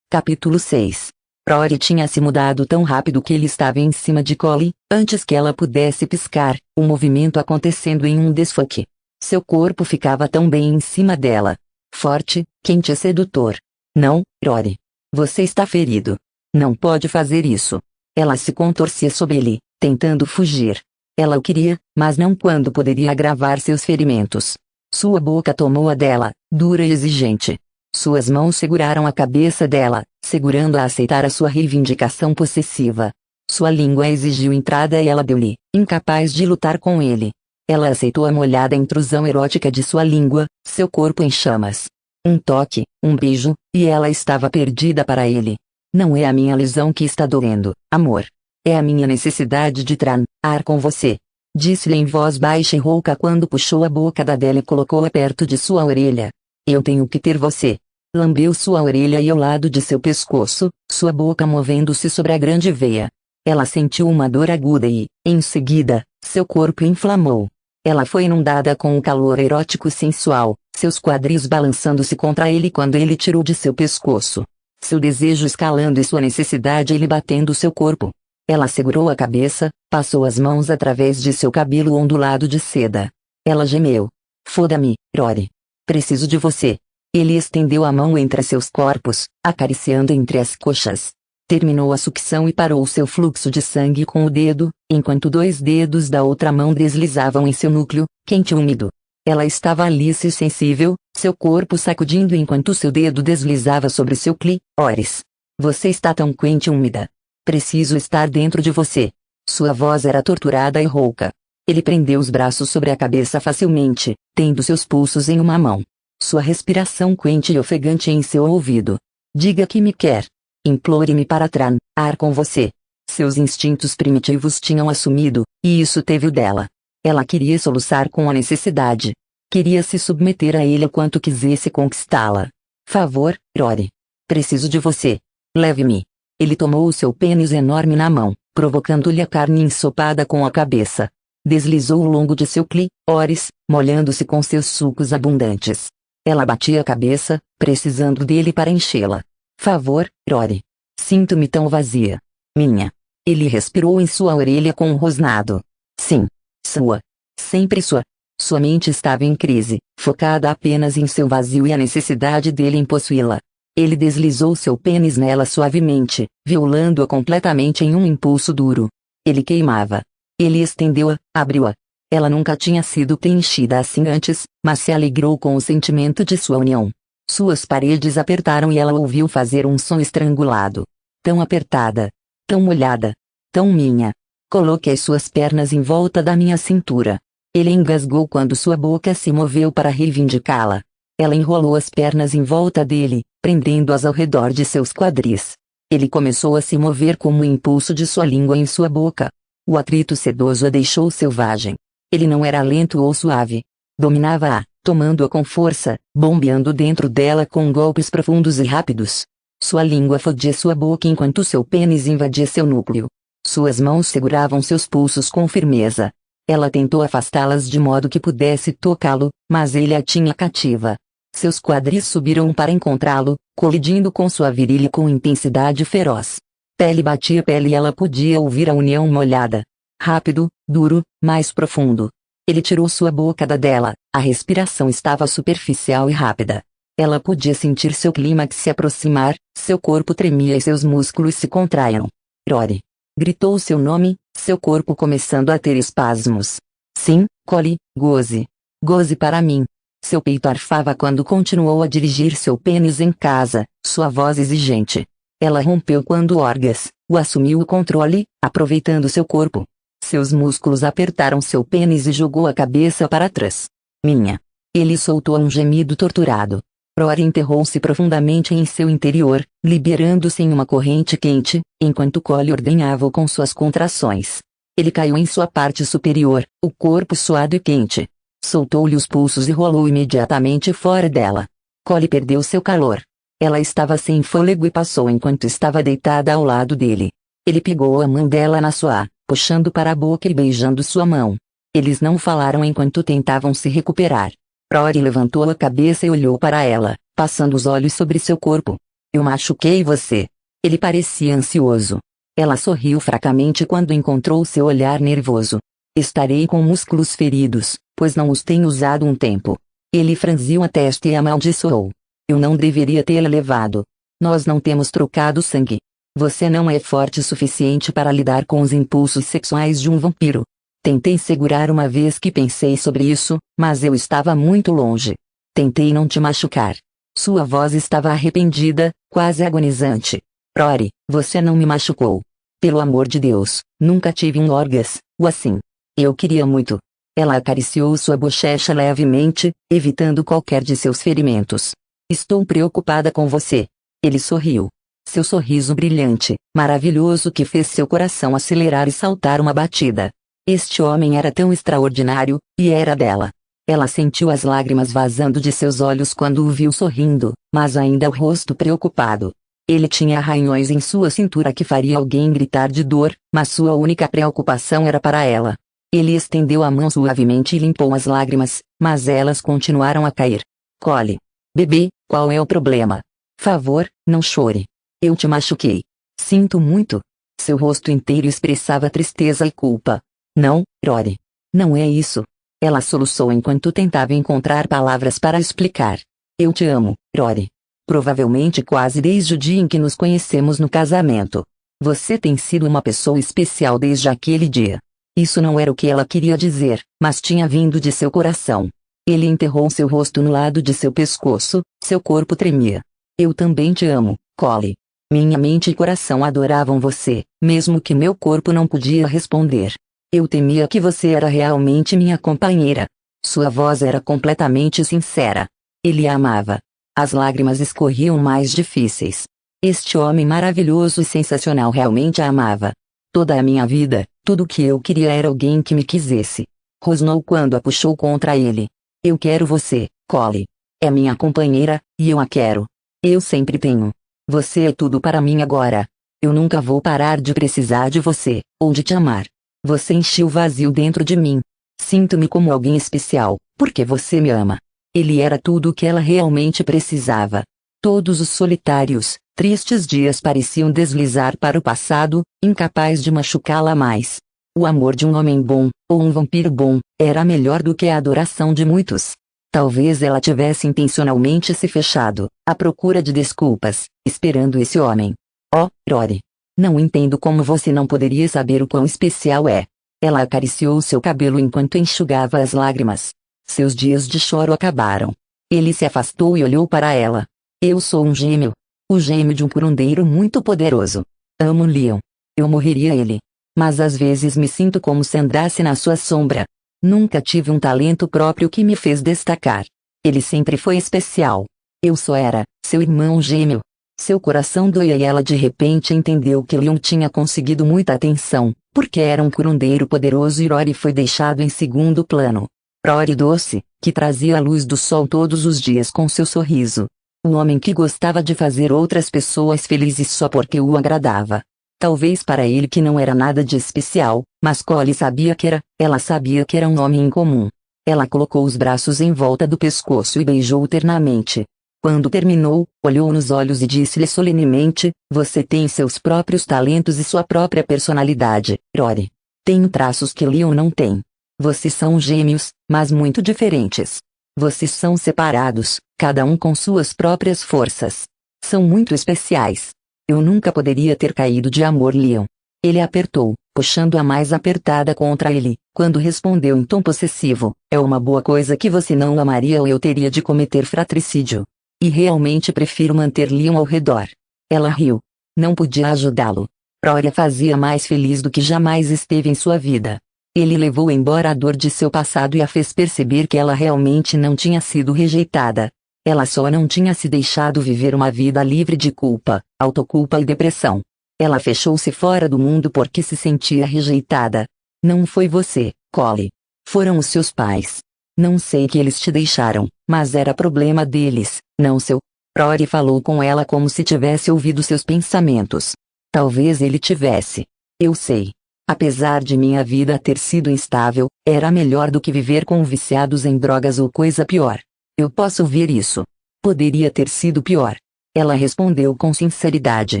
Capítulo 6. Rory tinha se mudado tão rápido que ele estava em cima de Collie, antes que ela pudesse piscar, o movimento acontecendo em um desfoque. Seu corpo ficava tão bem em cima dela. Forte, quente e sedutor. Não, Rory. Você está ferido. Não pode fazer isso. Ela se contorcia sob ele, tentando fugir. Ela o queria, mas não quando poderia agravar seus ferimentos. Sua boca tomou a dela, dura e exigente. Suas mãos seguraram a cabeça dela, segurando-a a aceitar a sua reivindicação possessiva. Sua língua exigiu entrada e ela deu-lhe, incapaz de lutar com ele. Ela aceitou a molhada intrusão erótica de sua língua, seu corpo em chamas. Um toque, um beijo, e ela estava perdida para ele. Não é a minha lesão que está doendo, amor. É a minha necessidade de ar com você. Disse-lhe em voz baixa e rouca quando puxou a boca da dela e colocou-a perto de sua orelha. Eu tenho que ter você. Lambeu sua orelha e ao lado de seu pescoço, sua boca movendo-se sobre a grande veia. Ela sentiu uma dor aguda e, em seguida, seu corpo inflamou. Ela foi inundada com um calor erótico sensual, seus quadris balançando-se contra ele quando ele tirou de seu pescoço. Seu desejo escalando e sua necessidade lhe batendo seu corpo. Ela segurou a cabeça, passou as mãos através de seu cabelo ondulado de seda. Ela gemeu. Foda-me, Rory. Preciso de você. Ele estendeu a mão entre seus corpos, acariciando entre as coxas. Terminou a sucção e parou seu fluxo de sangue com o dedo, enquanto 2 dedos da outra mão deslizavam em seu núcleo, quente e úmido. Ela estava alice e sensível, seu corpo sacudindo enquanto seu dedo deslizava sobre seu clitóris. Você está tão quente e úmida. Preciso estar dentro de você. Sua voz era torturada e rouca. Ele prendeu os braços sobre a cabeça facilmente, tendo seus pulsos em uma mão. Sua respiração quente e ofegante em seu ouvido. Diga que me quer. Implore-me para ar com você. Seus instintos primitivos tinham assumido, e isso teve o dela. Ela queria soluçar com a necessidade. Queria se submeter a ele quanto quisesse conquistá-la. Favor, Rory. Preciso de você. Leve-me. Ele tomou o seu pênis enorme na mão, provocando-lhe a carne ensopada com a cabeça. Deslizou ao longo de seu clitóris, molhando-se com seus sucos abundantes. Ela batia a cabeça, precisando dele para enchê-la. Favor, Rory. Sinto-me tão vazia. Minha. Ele respirou em sua orelha com um rosnado. Sim. Sua. Sempre sua. Sua mente estava em crise, focada apenas em seu vazio e a necessidade dele em possuí-la. Ele deslizou seu pênis nela suavemente, violando-a completamente em um impulso duro. Ele queimava. Ele estendeu-a, abriu-a. Ela nunca tinha sido preenchida assim antes, mas se alegrou com o sentimento de sua união. Suas paredes apertaram e ela ouviu fazer um som estrangulado. Tão apertada. Tão molhada. Tão minha. Coloque as suas pernas em volta da minha cintura. Ele engasgou quando sua boca se moveu para reivindicá-la. Ela enrolou as pernas em volta dele, prendendo-as ao redor de seus quadris. Ele começou a se mover como o impulso de sua língua em sua boca. O atrito sedoso a deixou selvagem. Ele não era lento ou suave. Dominava-a, tomando-a com força, bombeando dentro dela com golpes profundos e rápidos. Sua língua fodia sua boca enquanto seu pênis invadia seu núcleo. Suas mãos seguravam seus pulsos com firmeza. Ela tentou afastá-las de modo que pudesse tocá-lo, mas ele a tinha cativa. Seus quadris subiram para encontrá-lo, colidindo com sua virilha com intensidade feroz. Pele batia pele e ela podia ouvir a união molhada. Rápido, duro, mais profundo. Ele tirou sua boca da dela, a respiração estava superficial e rápida. Ela podia sentir seu clímax se aproximar, seu corpo tremia e seus músculos se contraíam. Rory. Gritou seu nome, seu corpo começando a ter espasmos. Sim, Collie, goze. Goze para mim. Seu peito arfava quando continuou a dirigir seu pênis em casa, sua voz exigente. Ela rompeu quando Orgas assumiu o controle, aproveitando seu corpo. Seus músculos apertaram seu pênis e jogou a cabeça para trás. Minha. Ele soltou um gemido torturado. Rory enterrou-se profundamente em seu interior, liberando-se em uma corrente quente, enquanto Collie ordenhava-o com suas contrações. Ele caiu em sua parte superior, o corpo suado e quente. Soltou-lhe os pulsos e rolou imediatamente fora dela. Collie perdeu seu calor. Ela estava sem fôlego e passou enquanto estava deitada ao lado dele. Ele pegou a mão dela na sua, puxando para a boca e beijando sua mão. Eles não falaram enquanto tentavam se recuperar. Rory levantou a cabeça e olhou para ela, passando os olhos sobre seu corpo. Eu machuquei você. Ele parecia ansioso. Ela sorriu fracamente quando encontrou seu olhar nervoso. Estarei com músculos feridos, pois não os tenho usado um tempo. Ele franziu a testa e amaldiçoou. Eu não deveria tê-la levado. Nós não temos trocado sangue. Você não é forte o suficiente para lidar com os impulsos sexuais de um vampiro. Tentei segurar uma vez que pensei sobre isso, mas eu estava muito longe. Tentei não te machucar. Sua voz estava arrependida, quase agonizante. Rory, você não me machucou. Pelo amor de Deus, nunca tive um orgasmo assim. Eu queria muito. Ela acariciou sua bochecha levemente, evitando qualquer de seus ferimentos. Estou preocupada com você. Ele sorriu. Seu sorriso brilhante, maravilhoso que fez seu coração acelerar e saltar uma batida. Este homem era tão extraordinário, e era dela. Ela sentiu as lágrimas vazando de seus olhos quando o viu sorrindo, mas ainda o rosto preocupado. Ele tinha arranhões em sua cintura que faria alguém gritar de dor, mas sua única preocupação era para ela. Ele estendeu a mão suavemente e limpou as lágrimas, mas elas continuaram a cair. Collie. Bebê, qual é o problema? Favor, não chore. Eu te machuquei. Sinto muito. Seu rosto inteiro expressava tristeza e culpa. Não, Rory. Não é isso. Ela soluçou enquanto tentava encontrar palavras para explicar. Eu te amo, Rory. Provavelmente quase desde o dia em que nos conhecemos no casamento. Você tem sido uma pessoa especial desde aquele dia. Isso não era o que ela queria dizer, mas tinha vindo de seu coração. Ele enterrou seu rosto no lado de seu pescoço, seu corpo tremia. Eu também te amo, Collie. Minha mente e coração adoravam você, mesmo que meu corpo não podia responder. Eu temia que você era realmente minha companheira. Sua voz era completamente sincera. Ele a amava. As lágrimas escorriam mais difíceis. Este homem maravilhoso e sensacional realmente a amava. Toda a minha vida, tudo o que eu queria era alguém que me quisesse. Rosnou quando a puxou contra ele. Eu quero você, Collie. É minha companheira, e eu a quero. Eu sempre tenho. Você é tudo para mim agora. Eu nunca vou parar de precisar de você, ou de te amar. Você encheu o vazio dentro de mim. Sinto-me como alguém especial, porque você me ama. Ele era tudo o que ela realmente precisava. Todos os solitários, tristes dias pareciam deslizar para o passado, incapaz de machucá-la mais. O amor de um homem bom, ou um vampiro bom, era melhor do que a adoração de muitos. Talvez ela tivesse intencionalmente se fechado, à procura de desculpas, esperando esse homem. Oh, Rory. Não entendo como você não poderia saber o quão especial é. Ela acariciou seu cabelo enquanto enxugava as lágrimas. Seus dias de choro acabaram. Ele se afastou e olhou para ela. Eu sou um gêmeo. O gêmeo de um curandeiro muito poderoso. Amo Leon. Eu morreria ele. Mas às vezes me sinto como se andasse na sua sombra. Nunca tive um talento próprio que me fez destacar. Ele sempre foi especial. Eu só era seu irmão gêmeo. Seu coração doía e ela de repente entendeu que Leon tinha conseguido muita atenção, porque era um curandeiro poderoso e Rory foi deixado em segundo plano. Rory doce, que trazia a luz do sol todos os dias com seu sorriso. Um homem que gostava de fazer outras pessoas felizes só porque o agradava. Talvez para ele que não era nada de especial, mas Collie sabia que era, ela sabia que era um homem incomum. Ela colocou os braços em volta do pescoço e beijou-o ternamente. Quando terminou, olhou nos olhos e disse-lhe solenemente, você tem seus próprios talentos e sua própria personalidade, Rory. Tenho traços que Leon não tem. Vocês são gêmeos, mas muito diferentes. Vocês são separados, cada um com suas próprias forças. São muito especiais. Eu nunca poderia ter caído de amor Leon. Ele a apertou, puxando-a mais apertada contra ele, quando respondeu em tom possessivo, é uma boa coisa que você não amaria ou eu teria de cometer fratricídio. E realmente prefiro manter Leon ao redor. Ela riu. Não podia ajudá-lo. Rory a fazia mais feliz do que jamais esteve em sua vida. Ele levou embora a dor de seu passado e a fez perceber que ela realmente não tinha sido rejeitada. Ela só não tinha se deixado viver uma vida livre de culpa, autoculpa e depressão. Ela fechou-se fora do mundo porque se sentia rejeitada. Não foi você, Collie. Foram os seus pais. Não sei que eles te deixaram, mas era problema deles, não seu. Rory falou com ela como se tivesse ouvido seus pensamentos. Talvez ele tivesse. Eu sei. Apesar de minha vida ter sido instável, era melhor do que viver com viciados em drogas ou coisa pior. Eu posso ver isso. Poderia ter sido pior. Ela respondeu com sinceridade.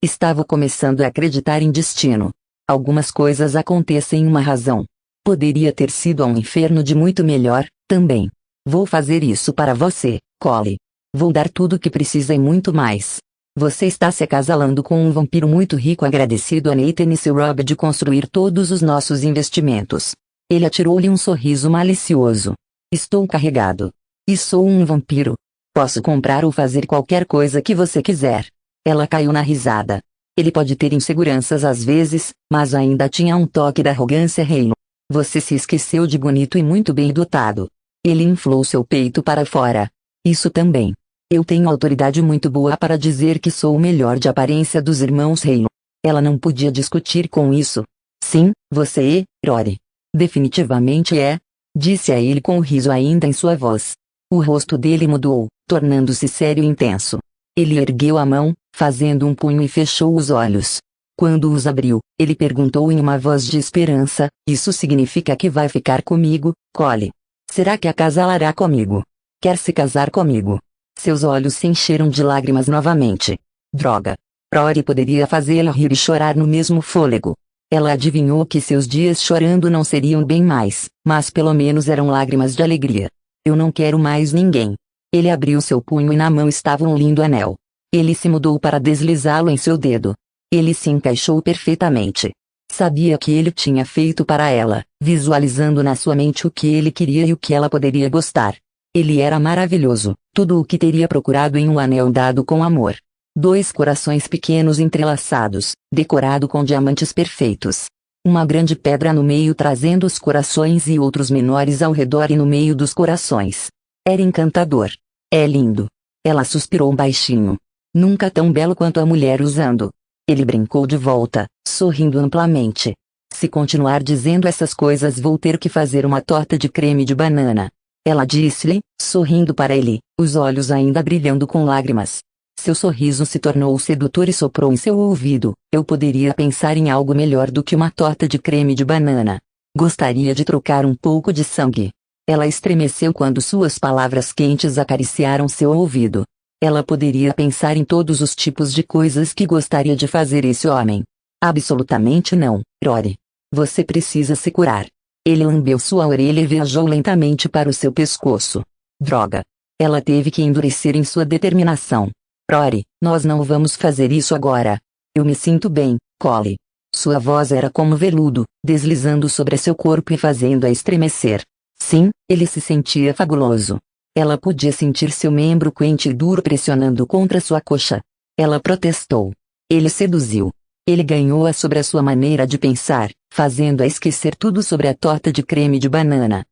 Estava começando a acreditar em destino. Algumas coisas acontecem em uma razão. Poderia ter sido um inferno de muito melhor, também. Vou fazer isso para você, Collie. Vou dar tudo o que precisa e muito mais. Você está se acasalando com um vampiro muito rico agradecido a Nathan e seu Rob de construir todos os nossos investimentos. Ele atirou-lhe um sorriso malicioso. Estou carregado. E sou um vampiro. Posso comprar ou fazer qualquer coisa que você quiser. Ela caiu na risada. Ele pode ter inseguranças às vezes, mas ainda tinha um toque da arrogância reino. Você se esqueceu de bonito e muito bem dotado. Ele inflou seu peito para fora. Isso também. Eu tenho autoridade muito boa para dizer que sou o melhor de aparência dos irmãos Reino. Ela não podia discutir com isso. Sim, você é, Rory. Definitivamente é, disse a ele com o riso ainda em sua voz. O rosto dele mudou, tornando-se sério e intenso. Ele ergueu a mão, fazendo um punho e fechou os olhos. Quando os abriu, ele perguntou em uma voz de esperança, isso significa que vai ficar comigo, Collie? Será que acasalará comigo? Quer se casar comigo? Seus olhos se encheram de lágrimas novamente. Droga. Rory poderia fazê-la rir e chorar no mesmo fôlego. Ela adivinhou que seus dias chorando não seriam bem mais, mas pelo menos eram lágrimas de alegria. Eu não quero mais ninguém. Ele abriu seu punho e na mão estava um lindo anel. Ele se mudou para deslizá-lo em seu dedo. Ele se encaixou perfeitamente. Sabia que ele tinha feito para ela, visualizando na sua mente o que ele queria e o que ela poderia gostar. Ele era maravilhoso, tudo o que teria procurado em um anel dado com amor. 2 corações pequenos entrelaçados, decorado com diamantes perfeitos. Uma grande pedra no meio trazendo os corações e outros menores ao redor e no meio dos corações. Era encantador. É lindo. Ela suspirou baixinho. Nunca tão belo quanto a mulher usando. Ele brincou de volta, sorrindo amplamente. Se continuar dizendo essas coisas vou ter que fazer uma torta de creme de banana. Ela disse-lhe, sorrindo para ele, os olhos ainda brilhando com lágrimas. Seu sorriso se tornou sedutor e soprou em seu ouvido. Eu poderia pensar em algo melhor do que uma torta de creme de banana. Gostaria de trocar um pouco de sangue. Ela estremeceu quando suas palavras quentes acariciaram seu ouvido. Ela poderia pensar em todos os tipos de coisas que gostaria de fazer esse homem. Absolutamente não, Rory. Você precisa se curar. Ele lambeu sua orelha e viajou lentamente para o seu pescoço. Droga. Ela teve que endurecer em sua determinação. Rory, nós não vamos fazer isso agora. Eu me sinto bem, Collie. Sua voz era como veludo, deslizando sobre seu corpo e fazendo-a estremecer. Sim, ele se sentia fabuloso. Ela podia sentir seu membro quente e duro pressionando contra sua coxa. Ela protestou. Ele seduziu. Ele ganhou-a sobre a sua maneira de pensar, fazendo-a esquecer tudo sobre a torta de creme de banana.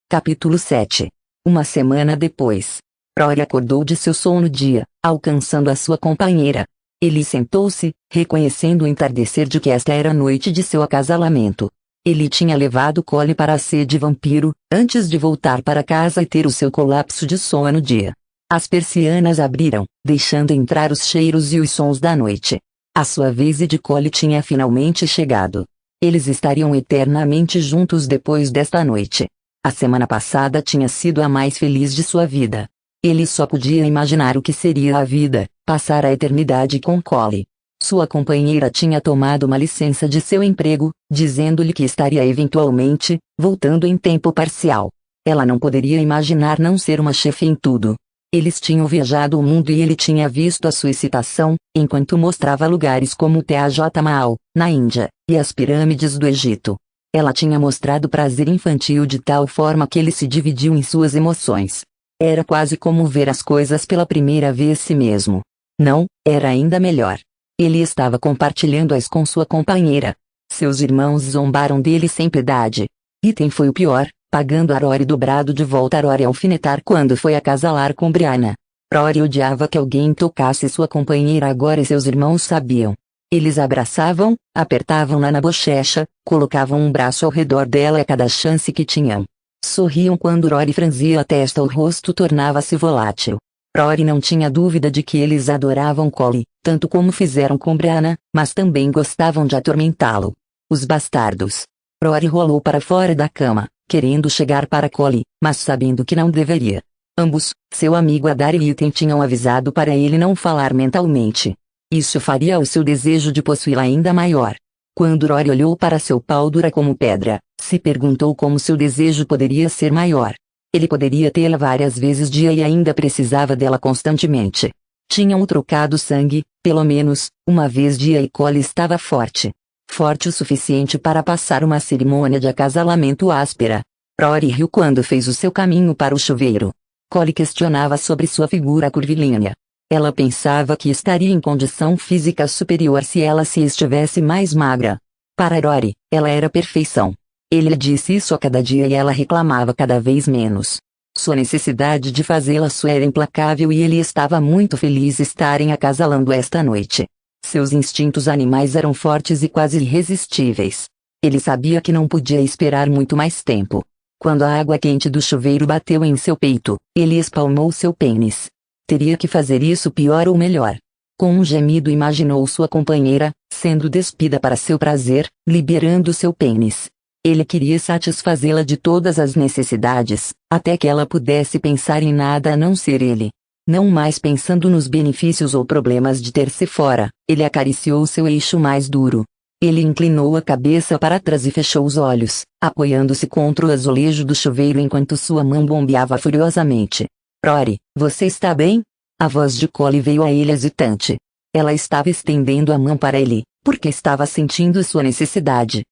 Capítulo 7. Uma semana depois. Rory acordou de seu sono dia, alcançando a sua companheira. Ele sentou-se, reconhecendo o entardecer de que esta era a noite de seu acasalamento. Ele tinha levado Collie para a sede vampiro, antes de voltar para casa e ter o seu colapso de sono no dia. As persianas abriram, deixando entrar os cheiros e os sons da noite. A sua vez de Collie tinha finalmente chegado. Eles estariam eternamente juntos depois desta noite. A semana passada tinha sido a mais feliz de sua vida. Ele só podia imaginar o que seria a vida, passar a eternidade com Collie. Sua companheira tinha tomado uma licença de seu emprego, dizendo-lhe que estaria eventualmente, voltando em tempo parcial. Ela não poderia imaginar não ser uma chefe em tudo. Eles tinham viajado o mundo e ele tinha visto a sua excitação, enquanto mostrava lugares como o Taj Mahal, na Índia, e as pirâmides do Egito. Ela tinha mostrado prazer infantil de tal forma que ele se dividiu em suas emoções. Era quase como ver as coisas pela primeira vez si mesmo. Não, era ainda melhor. Ele estava compartilhando-as com sua companheira. Seus irmãos zombaram dele sem piedade. Item foi o pior, pagando a Rory dobrado de volta a Rory alfinetar quando foi acasalar com Brianna. Rory odiava que alguém tocasse sua companheira agora e seus irmãos sabiam. Eles abraçavam, apertavam-na na bochecha, colocavam um braço ao redor dela a cada chance que tinham. Sorriam quando Rory franzia a testa, o rosto tornava-se volátil. Rory não tinha dúvida de que eles adoravam Collie, tanto como fizeram com Brianna, mas também gostavam de atormentá-lo. Os bastardos. Rory rolou para fora da cama, querendo chegar para Collie, mas sabendo que não deveria. Ambos, seu amigo Adar e Item, tinham avisado para ele não falar mentalmente. Isso faria o seu desejo de possuí-la ainda maior. Quando Rory olhou para seu pau dura como pedra, se perguntou como seu desejo poderia ser maior. Ele poderia tê-la várias vezes dia e ainda precisava dela constantemente. Tinham trocado sangue, pelo menos, uma vez dia e Collie estava forte. Forte o suficiente para passar uma cerimônia de acasalamento áspera. Rory riu quando fez o seu caminho para o chuveiro. Collie questionava sobre sua figura curvilínea. Ela pensava que estaria em condição física superior se ela se estivesse mais magra. Para Rory, ela era perfeição. Ele lhe disse isso a cada dia e ela reclamava cada vez menos. Sua necessidade de fazê-la sua era implacável e ele estava muito feliz estarem acasalando esta noite. Seus instintos animais eram fortes e quase irresistíveis. Ele sabia que não podia esperar muito mais tempo. Quando a água quente do chuveiro bateu em seu peito, ele espalmou seu pênis. Teria que fazer isso pior ou melhor. Com um gemido imaginou sua companheira, sendo despida para seu prazer, liberando seu pênis. Ele queria satisfazê-la de todas as necessidades, até que ela pudesse pensar em nada a não ser ele. Não mais pensando nos benefícios ou problemas de ter-se fora, ele acariciou seu eixo mais duro. Ele inclinou a cabeça para trás e fechou os olhos, apoiando-se contra o azulejo do chuveiro enquanto sua mão bombeava furiosamente. Rory, você está bem? A voz de Collie veio a ele hesitante. Ela estava estendendo a mão para ele, porque estava sentindo sua necessidade.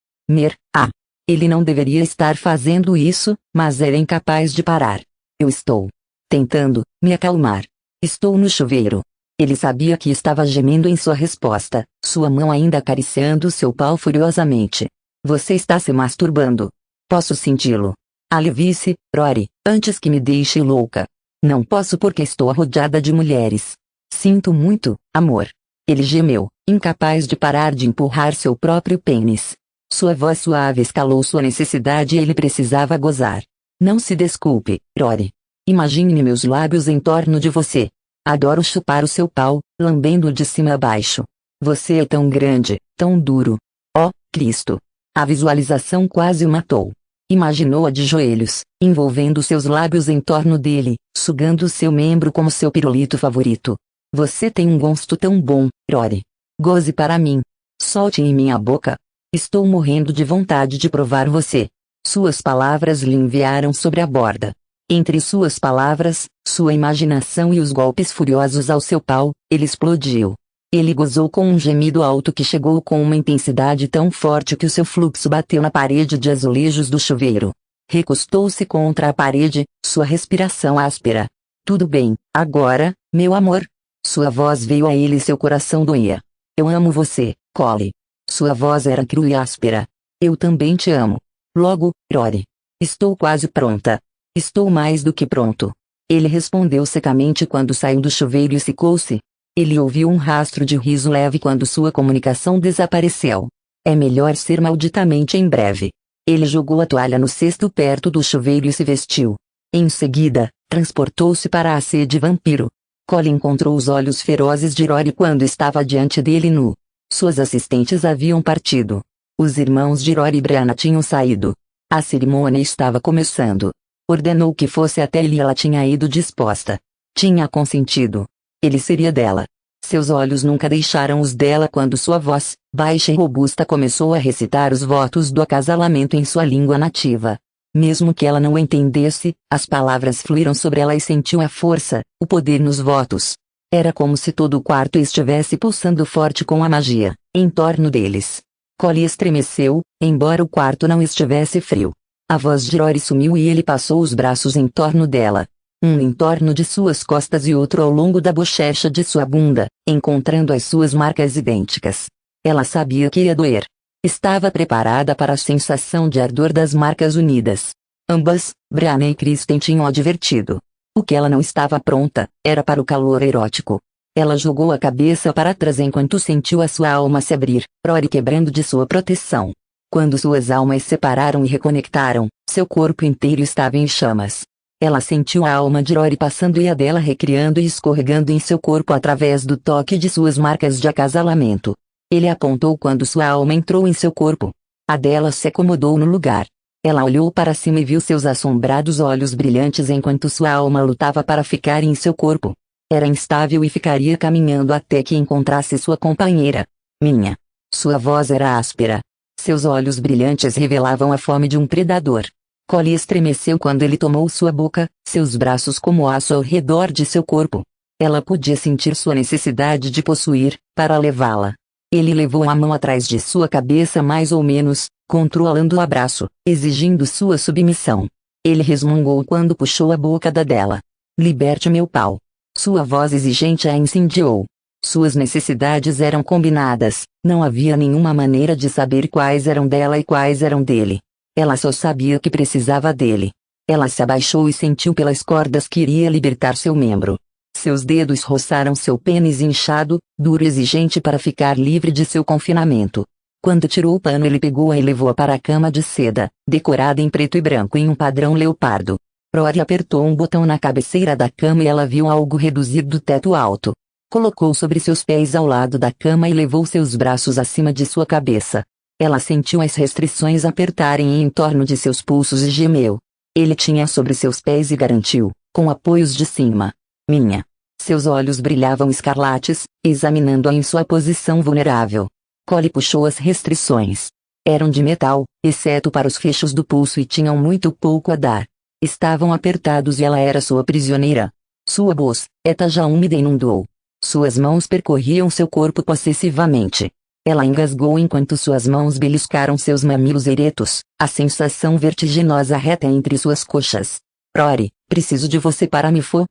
Ele não deveria estar fazendo isso, mas era incapaz de parar. Eu estou tentando me acalmar. Estou no chuveiro. Ele sabia que estava gemendo em sua resposta, sua mão ainda acariciando seu pau furiosamente. Você está se masturbando. Posso senti-lo. Alivie-se, Rory, antes que me deixe louca. Não posso porque estou rodeada de mulheres. Sinto muito, amor. Ele gemeu, incapaz de parar de empurrar seu próprio pênis. Sua voz suave escalou sua necessidade e ele precisava gozar. Não se desculpe, Rory. Imagine meus lábios em torno de você. Adoro chupar o seu pau, lambendo de cima a baixo. Você é tão grande, tão duro. Oh, Cristo! A visualização quase o matou. Imaginou-a de joelhos, envolvendo seus lábios em torno dele, sugando seu membro como seu pirulito favorito. Você tem um gosto tão bom, Rory. Goze para mim. Solte em minha boca. Estou morrendo de vontade de provar você. Suas palavras lhe enviaram sobre a borda. Entre suas palavras, sua imaginação e os golpes furiosos ao seu pau, ele explodiu. Ele gozou com um gemido alto que chegou com uma intensidade tão forte que o seu fluxo bateu na parede de azulejos do chuveiro. Recostou-se contra a parede, sua respiração áspera. Tudo bem, agora, meu amor? Sua voz veio a ele e seu coração doía. Eu amo você, Collie. Sua voz era crua e áspera. Eu também te amo. Logo, Rory. Estou quase pronta. Estou mais do que pronto. Ele respondeu secamente quando saiu do chuveiro e secou-se. Ele ouviu um rastro de riso leve quando sua comunicação desapareceu. É melhor ser malditamente em breve. Ele jogou a toalha no cesto perto do chuveiro e se vestiu. Em seguida, transportou-se para a sede vampiro. Collie encontrou os olhos ferozes de Rory quando estava diante dele nu. Suas assistentes haviam partido. Os irmãos de Rory e Brianna tinham saído. A cerimônia estava começando. Ordenou que fosse até ele e ela tinha ido disposta. Tinha consentido. Ele seria dela. Seus olhos nunca deixaram os dela quando sua voz, baixa e robusta, começou a recitar os votos do acasalamento em sua língua nativa. Mesmo que ela não entendesse, as palavras fluíram sobre ela e sentiu a força, o poder nos votos. Era como se todo o quarto estivesse pulsando forte com a magia, em torno deles. Collie estremeceu, embora o quarto não estivesse frio. A voz de Rory sumiu e ele passou os braços em torno dela. Um em torno de suas costas e outro ao longo da bochecha de sua bunda, encontrando as suas marcas idênticas. Ela sabia que ia doer. Estava preparada para a sensação de ardor das marcas unidas. Ambas, Brianna e Kristen tinham advertido. O que ela não estava pronta, era para o calor erótico. Ela jogou a cabeça para trás enquanto sentiu a sua alma se abrir, Rory quebrando de sua proteção. Quando suas almas separaram e reconectaram, seu corpo inteiro estava em chamas. Ela sentiu a alma de Rory passando e a dela recriando e escorregando em seu corpo através do toque de suas marcas de acasalamento. Ele apontou quando sua alma entrou em seu corpo. A dela se acomodou no lugar. Ela olhou para cima e viu seus assombrados olhos brilhantes enquanto sua alma lutava para ficar em seu corpo. Era instável e ficaria caminhando até que encontrasse sua companheira. Minha. Sua voz era áspera. Seus olhos brilhantes revelavam a fome de um predador. Collie estremeceu quando ele tomou sua boca, seus braços como aço ao redor de seu corpo. Ela podia sentir sua necessidade de possuir, para levá-la. Ele levou a mão atrás de sua cabeça mais ou menos, controlando o abraço, exigindo sua submissão. Ele resmungou quando puxou a boca da dela. Liberte meu pau. Sua voz exigente a incendiou. Suas necessidades eram combinadas, não havia nenhuma maneira de saber quais eram dela e quais eram dele. Ela só sabia que precisava dele. Ela se abaixou e sentiu pelas cordas que iria libertar seu membro. Seus dedos roçaram seu pênis inchado, duro e exigente para ficar livre de seu confinamento. Quando tirou o pano ele pegou-a e levou-a para a cama de seda, decorada em preto e branco em um padrão leopardo. Rory apertou um botão na cabeceira da cama e ela viu algo reduzir do teto alto. Colocou sobre seus pés ao lado da cama e levou seus braços acima de sua cabeça. Ela sentiu as restrições apertarem em torno de seus pulsos e gemeu. Ele tinha sobre seus pés e garantiu, com apoios de cima. Minha. Seus olhos brilhavam escarlates, examinando-a em sua posição vulnerável. Collie puxou as restrições. Eram de metal, exceto para os fechos do pulso e tinham muito pouco a dar. Estavam apertados e ela era sua prisioneira. Sua boceta já úmida inundou. Suas mãos percorriam seu corpo possessivamente. Ela engasgou enquanto suas mãos beliscaram seus mamilos eretos, a sensação vertiginosa reta entre suas coxas. Rory, preciso de você para me for.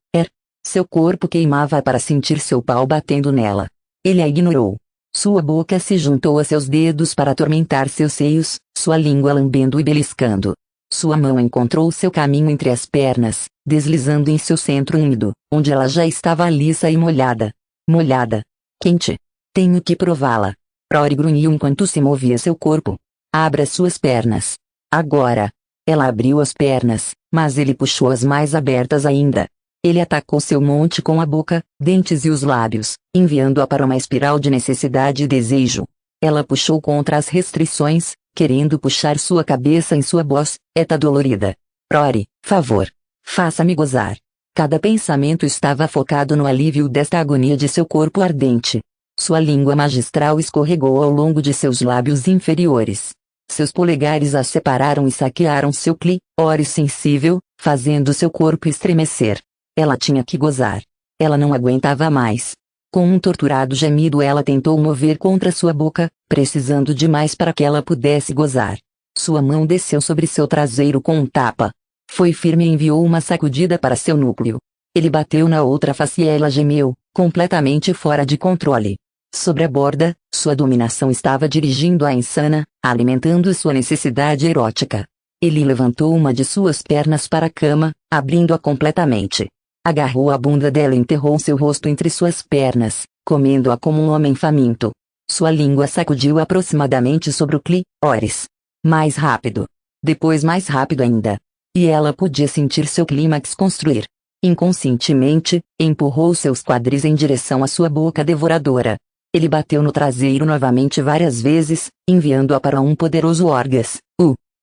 Seu corpo queimava para sentir seu pau batendo nela. Ele a ignorou. Sua boca se juntou a seus dedos para atormentar seus seios, sua língua lambendo e beliscando. Sua mão encontrou seu caminho entre as pernas, deslizando em seu centro úmido, onde ela já estava lisa e molhada. Molhada. Quente. Tenho que prová-la. Rory grunhiu enquanto se movia seu corpo. Abra suas pernas. Agora. Ela abriu as pernas, mas ele puxou-as mais abertas ainda. Ele atacou seu monte com a boca, dentes e os lábios, enviando-a para uma espiral de necessidade e desejo. Ela puxou contra as restrições, querendo puxar sua cabeça em sua boceta dolorida. Rory, favor. Faça-me gozar. Cada pensamento estava focado no alívio desta agonia de seu corpo ardente. Sua língua magistral escorregou ao longo de seus lábios inferiores. Seus polegares a separaram e saquearam seu clitóris sensível, fazendo seu corpo estremecer. Ela tinha que gozar. Ela não aguentava mais. Com um torturado gemido ela tentou mover contra sua boca, precisando de mais para que ela pudesse gozar. Sua mão desceu sobre seu traseiro com um tapa. Foi firme e enviou uma sacudida para seu núcleo. Ele bateu na outra face e ela gemeu, completamente fora de controle. Sobre a borda, sua dominação estava dirigindo a insana, alimentando sua necessidade erótica. Ele levantou uma de suas pernas para a cama, abrindo-a completamente. Agarrou a bunda dela e enterrou seu rosto entre suas pernas, comendo-a como um homem faminto. Sua língua sacudiu aproximadamente sobre o clitóris. Mais rápido. Depois mais rápido ainda. E ela podia sentir seu clímax construir. Inconscientemente, empurrou seus quadris em direção à sua boca devoradora. Ele bateu no traseiro novamente várias vezes, enviando-a para um poderoso orgasmo.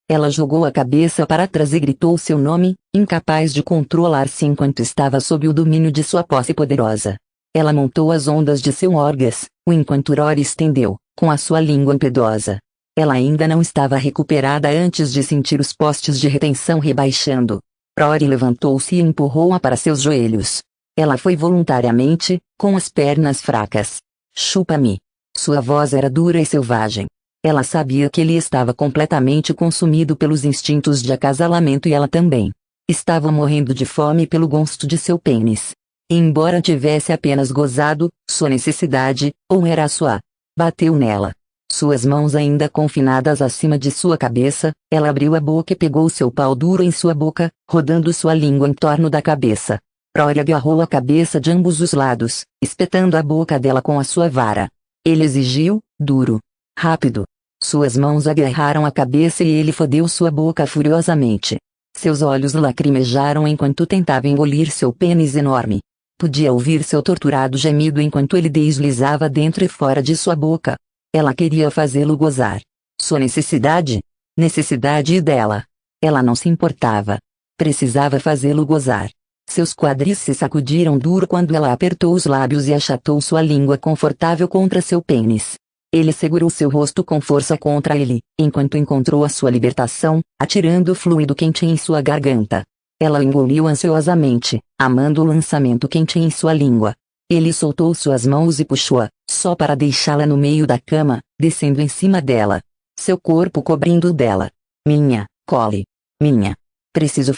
Ela jogou a cabeça para trás e gritou seu nome, incapaz de controlar-se enquanto estava sob o domínio de sua posse poderosa. Ela montou as ondas de seu orgasmo, enquanto Rory estendeu, com a sua língua impetuosa. Ela ainda não estava recuperada antes de sentir os postes de retenção rebaixando. Rory levantou-se e empurrou-a para seus joelhos. Ela foi voluntariamente, com as pernas fracas. Chupa-me. Sua voz era dura e selvagem. Ela sabia que ele estava completamente consumido pelos instintos de acasalamento e ela também. Estava morrendo de fome pelo gosto de seu pênis. E embora tivesse apenas gozado, sua necessidade, ou era a sua, bateu nela. Suas mãos ainda confinadas acima de sua cabeça, ela abriu a boca e pegou seu pau duro em sua boca, rodando sua língua em torno da cabeça. Rory agarrou a cabeça de ambos os lados, espetando a boca dela com a sua vara. Ele exigiu, duro. Rápido. Suas mãos agarraram a cabeça e ele fodeu sua boca furiosamente. Seus olhos lacrimejaram enquanto tentava engolir seu pênis enorme. Podia ouvir seu torturado gemido enquanto ele deslizava dentro e fora de sua boca. Ela queria fazê-lo gozar. Sua necessidade? Necessidade dela. Ela não se importava. Precisava fazê-lo gozar. Seus quadris se sacudiram duro quando ela apertou os lábios e achatou sua língua confortável contra seu pênis. Ele segurou seu rosto com força contra ele, enquanto encontrou a sua libertação, atirando o fluido quente em sua garganta. Ela o engoliu ansiosamente, amando o lançamento quente em sua língua. Ele soltou suas mãos e puxou-a, só para deixá-la no meio da cama, descendo em cima dela. Seu corpo cobrindo o dela. Minha, Collie. Minha. Preciso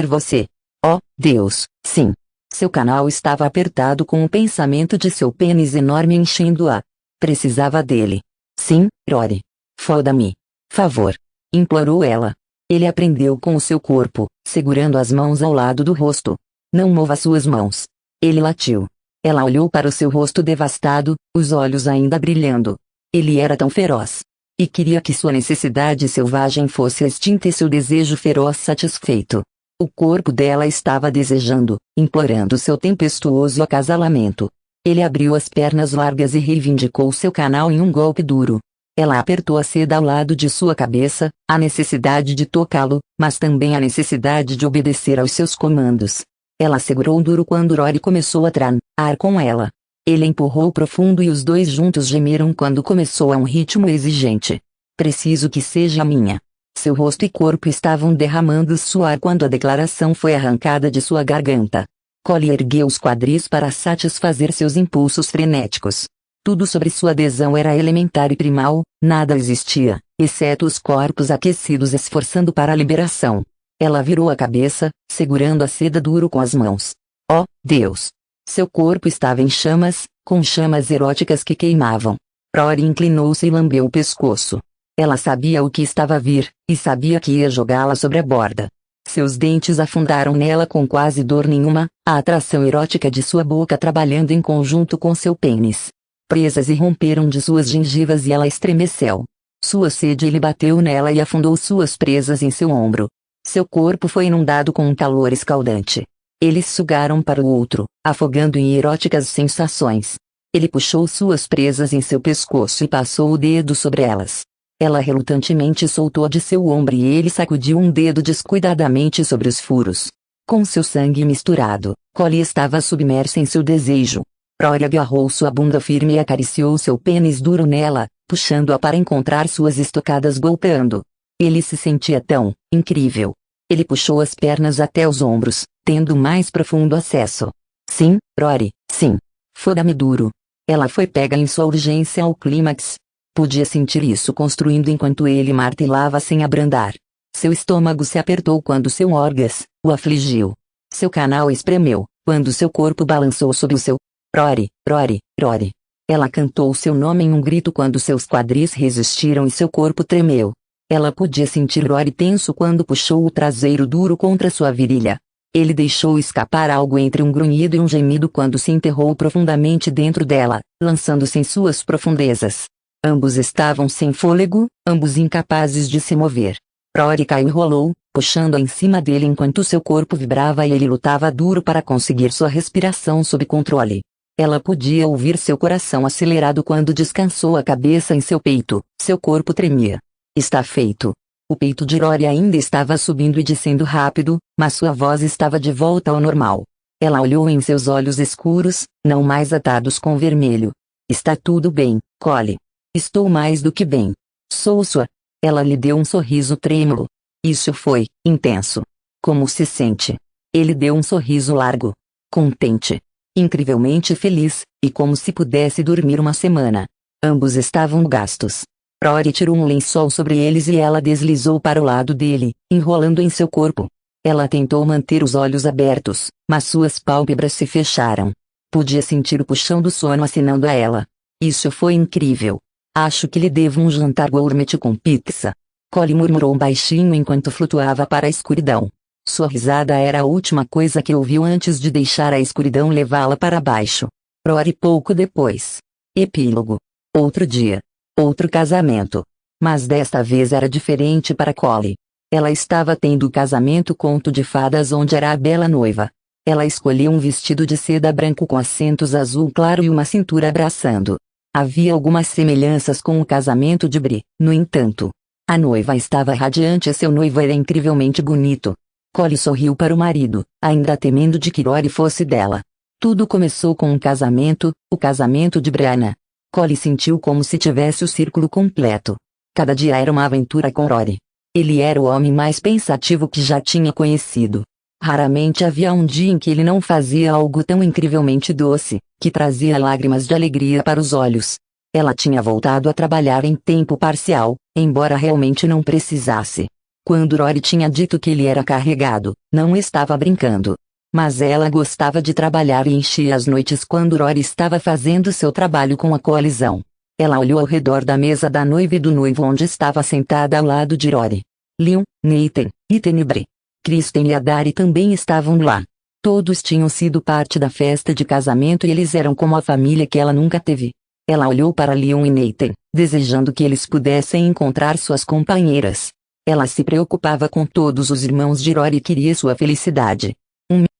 você. Oh, Deus, sim. Seu canal estava apertado com o pensamento de seu pênis enorme enchendo-a. Precisava dele. Sim, Rory. Foda-me. Favor. Implorou ela. Ele aprendeu com o seu corpo, segurando as mãos ao lado do rosto. Não mova suas mãos. Ele latiu. Ela olhou para o seu rosto devastado, os olhos ainda brilhando. Ele era tão feroz. E queria que sua necessidade selvagem fosse extinta e seu desejo feroz satisfeito. O corpo dela estava desejando, implorando seu tempestuoso acasalamento. Ele abriu as pernas largas e reivindicou seu canal em um golpe duro. Ela apertou a seda ao lado de sua cabeça, a necessidade de tocá-lo, mas também a necessidade de obedecer aos seus comandos. Ela segurou duro quando Rory começou a transar com ela. Ele empurrou profundo e os dois juntos gemeram quando começou a um ritmo exigente. Preciso que seja minha. Seu rosto e corpo estavam derramando suor quando a declaração foi arrancada de sua garganta. Collie ergueu os quadris para satisfazer seus impulsos frenéticos. Tudo sobre sua adesão era elementar e primal, nada existia, exceto os corpos aquecidos esforçando para a liberação. Ela virou a cabeça, segurando a seda duro com as mãos. Oh, Deus! Seu corpo estava em chamas, com chamas eróticas que queimavam. Rory inclinou-se e lambeu o pescoço. Ela sabia o que estava a vir, e sabia que ia jogá-la sobre a borda. Seus dentes afundaram nela com quase dor nenhuma, a atração erótica de sua boca trabalhando em conjunto com seu pênis. Presas irromperam de suas gengivas e ela estremeceu. Sua sede lhe bateu nela e afundou suas presas em seu ombro. Seu corpo foi inundado com um calor escaldante. Eles sugaram para o outro, afogando em eróticas sensações. Ele puxou suas presas em seu pescoço e passou o dedo sobre elas. Ela relutantemente soltou de seu ombro e ele sacudiu um dedo descuidadamente sobre os furos. Com seu sangue misturado, Collie estava submersa em seu desejo. Rory agarrou sua bunda firme e acariciou seu pênis duro nela, puxando-a para encontrar suas estocadas golpeando. Ele se sentia tão incrível. Ele puxou as pernas até os ombros, tendo mais profundo acesso. Sim, Rory, sim. Foda-me duro. Ela foi pega em sua urgência ao clímax. Podia sentir isso construindo enquanto ele martelava sem abrandar. Seu estômago se apertou quando seu orgasmo o afligiu. Seu canal espremeu, quando seu corpo balançou sob o seu. Rory, Rory, Rory. Ela cantou seu nome em um grito quando seus quadris resistiram e seu corpo tremeu. Ela podia sentir Rory tenso quando puxou o traseiro duro contra sua virilha. Ele deixou escapar algo entre um grunhido e um gemido quando se enterrou profundamente dentro dela, lançando-se em suas profundezas. Ambos estavam sem fôlego, ambos incapazes de se mover. Rory caiu e rolou, puxando-a em cima dele enquanto seu corpo vibrava e ele lutava duro para conseguir sua respiração sob controle. Ela podia ouvir seu coração acelerado quando descansou a cabeça em seu peito, seu corpo tremia. Está feito. O peito de Rory ainda estava subindo e descendo rápido, mas sua voz estava de volta ao normal. Ela olhou em seus olhos escuros, não mais atados com vermelho. Está tudo bem, Collie. Estou mais do que bem. Sou sua. Ela lhe deu um sorriso trêmulo. Isso foi intenso. Como se sente? Ele deu um sorriso largo. Contente. Incrivelmente feliz, e como se pudesse dormir uma semana. Ambos estavam gastos. Rory tirou um lençol sobre eles e ela deslizou para o lado dele, enrolando em seu corpo. Ela tentou manter os olhos abertos, mas suas pálpebras se fecharam. Podia sentir o puxão do sono assinando a ela. Isso foi incrível. Acho que lhe devo um jantar gourmet com pizza. Collie murmurou baixinho enquanto flutuava para a escuridão. Sua risada era a última coisa que ouviu antes de deixar a escuridão levá-la para baixo. Rory pouco depois. Epílogo. Outro dia. Outro casamento. Mas desta vez era diferente para Collie. Ela estava tendo o casamento conto de fadas onde era a bela noiva. Ela escolheu um vestido de seda branco com acentos azul claro e uma cintura abraçando. Havia algumas semelhanças com o casamento de Bri, no entanto. A noiva estava radiante e seu noivo era incrivelmente bonito. Collie sorriu para o marido, ainda temendo de que Rory fosse dela. Tudo começou com um casamento, o casamento de Brianna. Collie sentiu como se tivesse o círculo completo. Cada dia era uma aventura com Rory. Ele era o homem mais pensativo que já tinha conhecido. Raramente havia um dia em que ele não fazia algo tão incrivelmente doce, que trazia lágrimas de alegria para os olhos. Ela tinha voltado a trabalhar em tempo parcial, embora realmente não precisasse. Quando Rory tinha dito que ele era carregado, não estava brincando. Mas ela gostava de trabalhar e enchia as noites quando Rory estava fazendo seu trabalho com a coalizão. Ela olhou ao redor da mesa da noiva e do noivo onde estava sentada ao lado de Rory. Leon, Nathan, Ethan e Bri. Kristen e Adari também estavam lá. Todos tinham sido parte da festa de casamento e eles eram como a família que ela nunca teve. Ela olhou para Leon e Nathan, desejando que eles pudessem encontrar suas companheiras. Ela se preocupava com todos os irmãos de Rory e queria sua felicidade.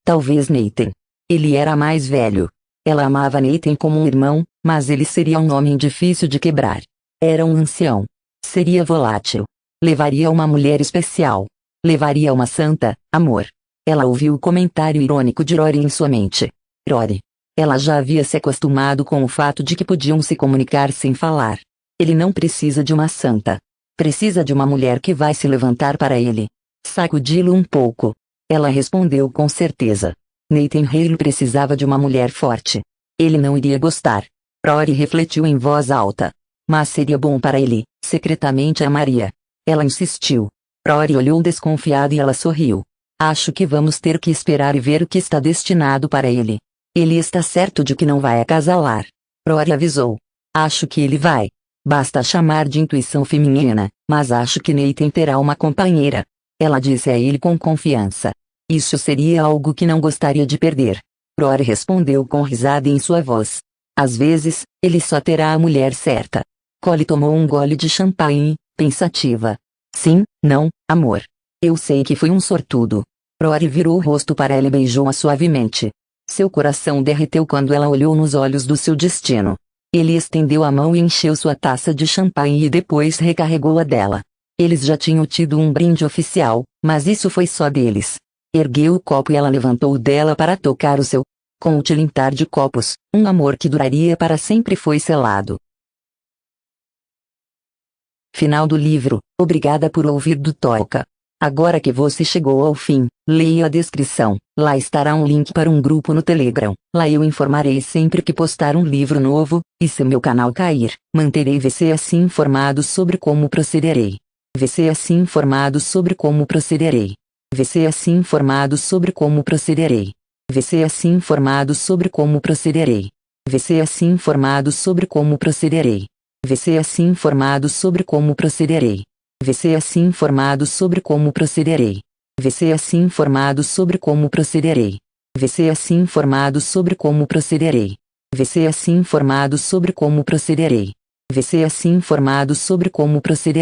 Talvez Nathan. Ele era mais velho. Ela amava Nathan como um irmão, mas ele seria um homem difícil de quebrar. Era um ancião. Seria volátil. Levaria uma mulher especial. Levaria uma santa, amor. Ela ouviu o comentário irônico de Rory em sua mente. Rory. Ela já havia se acostumado com o fato de que podiam se comunicar sem falar. Ele não precisa de uma santa. Precisa de uma mulher que vai se levantar para ele. Sacudi-lo um pouco. Ela respondeu com certeza. Nathan Hale precisava de uma mulher forte. Ele não iria gostar. Rory refletiu em voz alta. Mas seria bom para ele, secretamente amaria. Ela insistiu. Rory olhou desconfiado e ela sorriu. Acho que vamos ter que esperar e ver o que está destinado para ele. Ele está certo de que não vai acasalar. Rory avisou. Acho que ele vai. Basta chamar de intuição feminina, mas acho que Nathan terá uma companheira. Ela disse a ele com confiança. Isso seria algo que não gostaria de perder. Rory respondeu com risada em sua voz. Às vezes, ele só terá a mulher certa. Collie tomou um gole de champanhe, pensativa. Sim, não, amor. Eu sei que fui um sortudo. Rory virou o rosto para ela e beijou-a suavemente. Seu coração derreteu quando ela olhou nos olhos do seu destino. Ele estendeu a mão e encheu sua taça de champanhe e depois recarregou a dela. Eles já tinham tido um brinde oficial, mas isso foi só deles. Ergueu o copo e ela levantou o dela para tocar o seu. Com o tilintar de copos, um amor que duraria para sempre foi selado. Final do livro. Obrigada por ouvir do Toca. Agora que você chegou ao fim, leia a descrição. Lá estará um link para um grupo no Telegram. Lá eu informarei sempre que postar um livro novo, e se meu canal cair, manterei você assim informado sobre como procederei. Você assim informado sobre como procederei. Você assim informado sobre como procederei. Você assim informado sobre como procederei. Você assim informado sobre como procederei. Você assim informado sobre como procederei. Você assim informado sobre como procederei. Você assim informado sobre como procederei. Você assim informado sobre como procederei. Você assim informado sobre como procederei. Você assim informado sobre como procederei.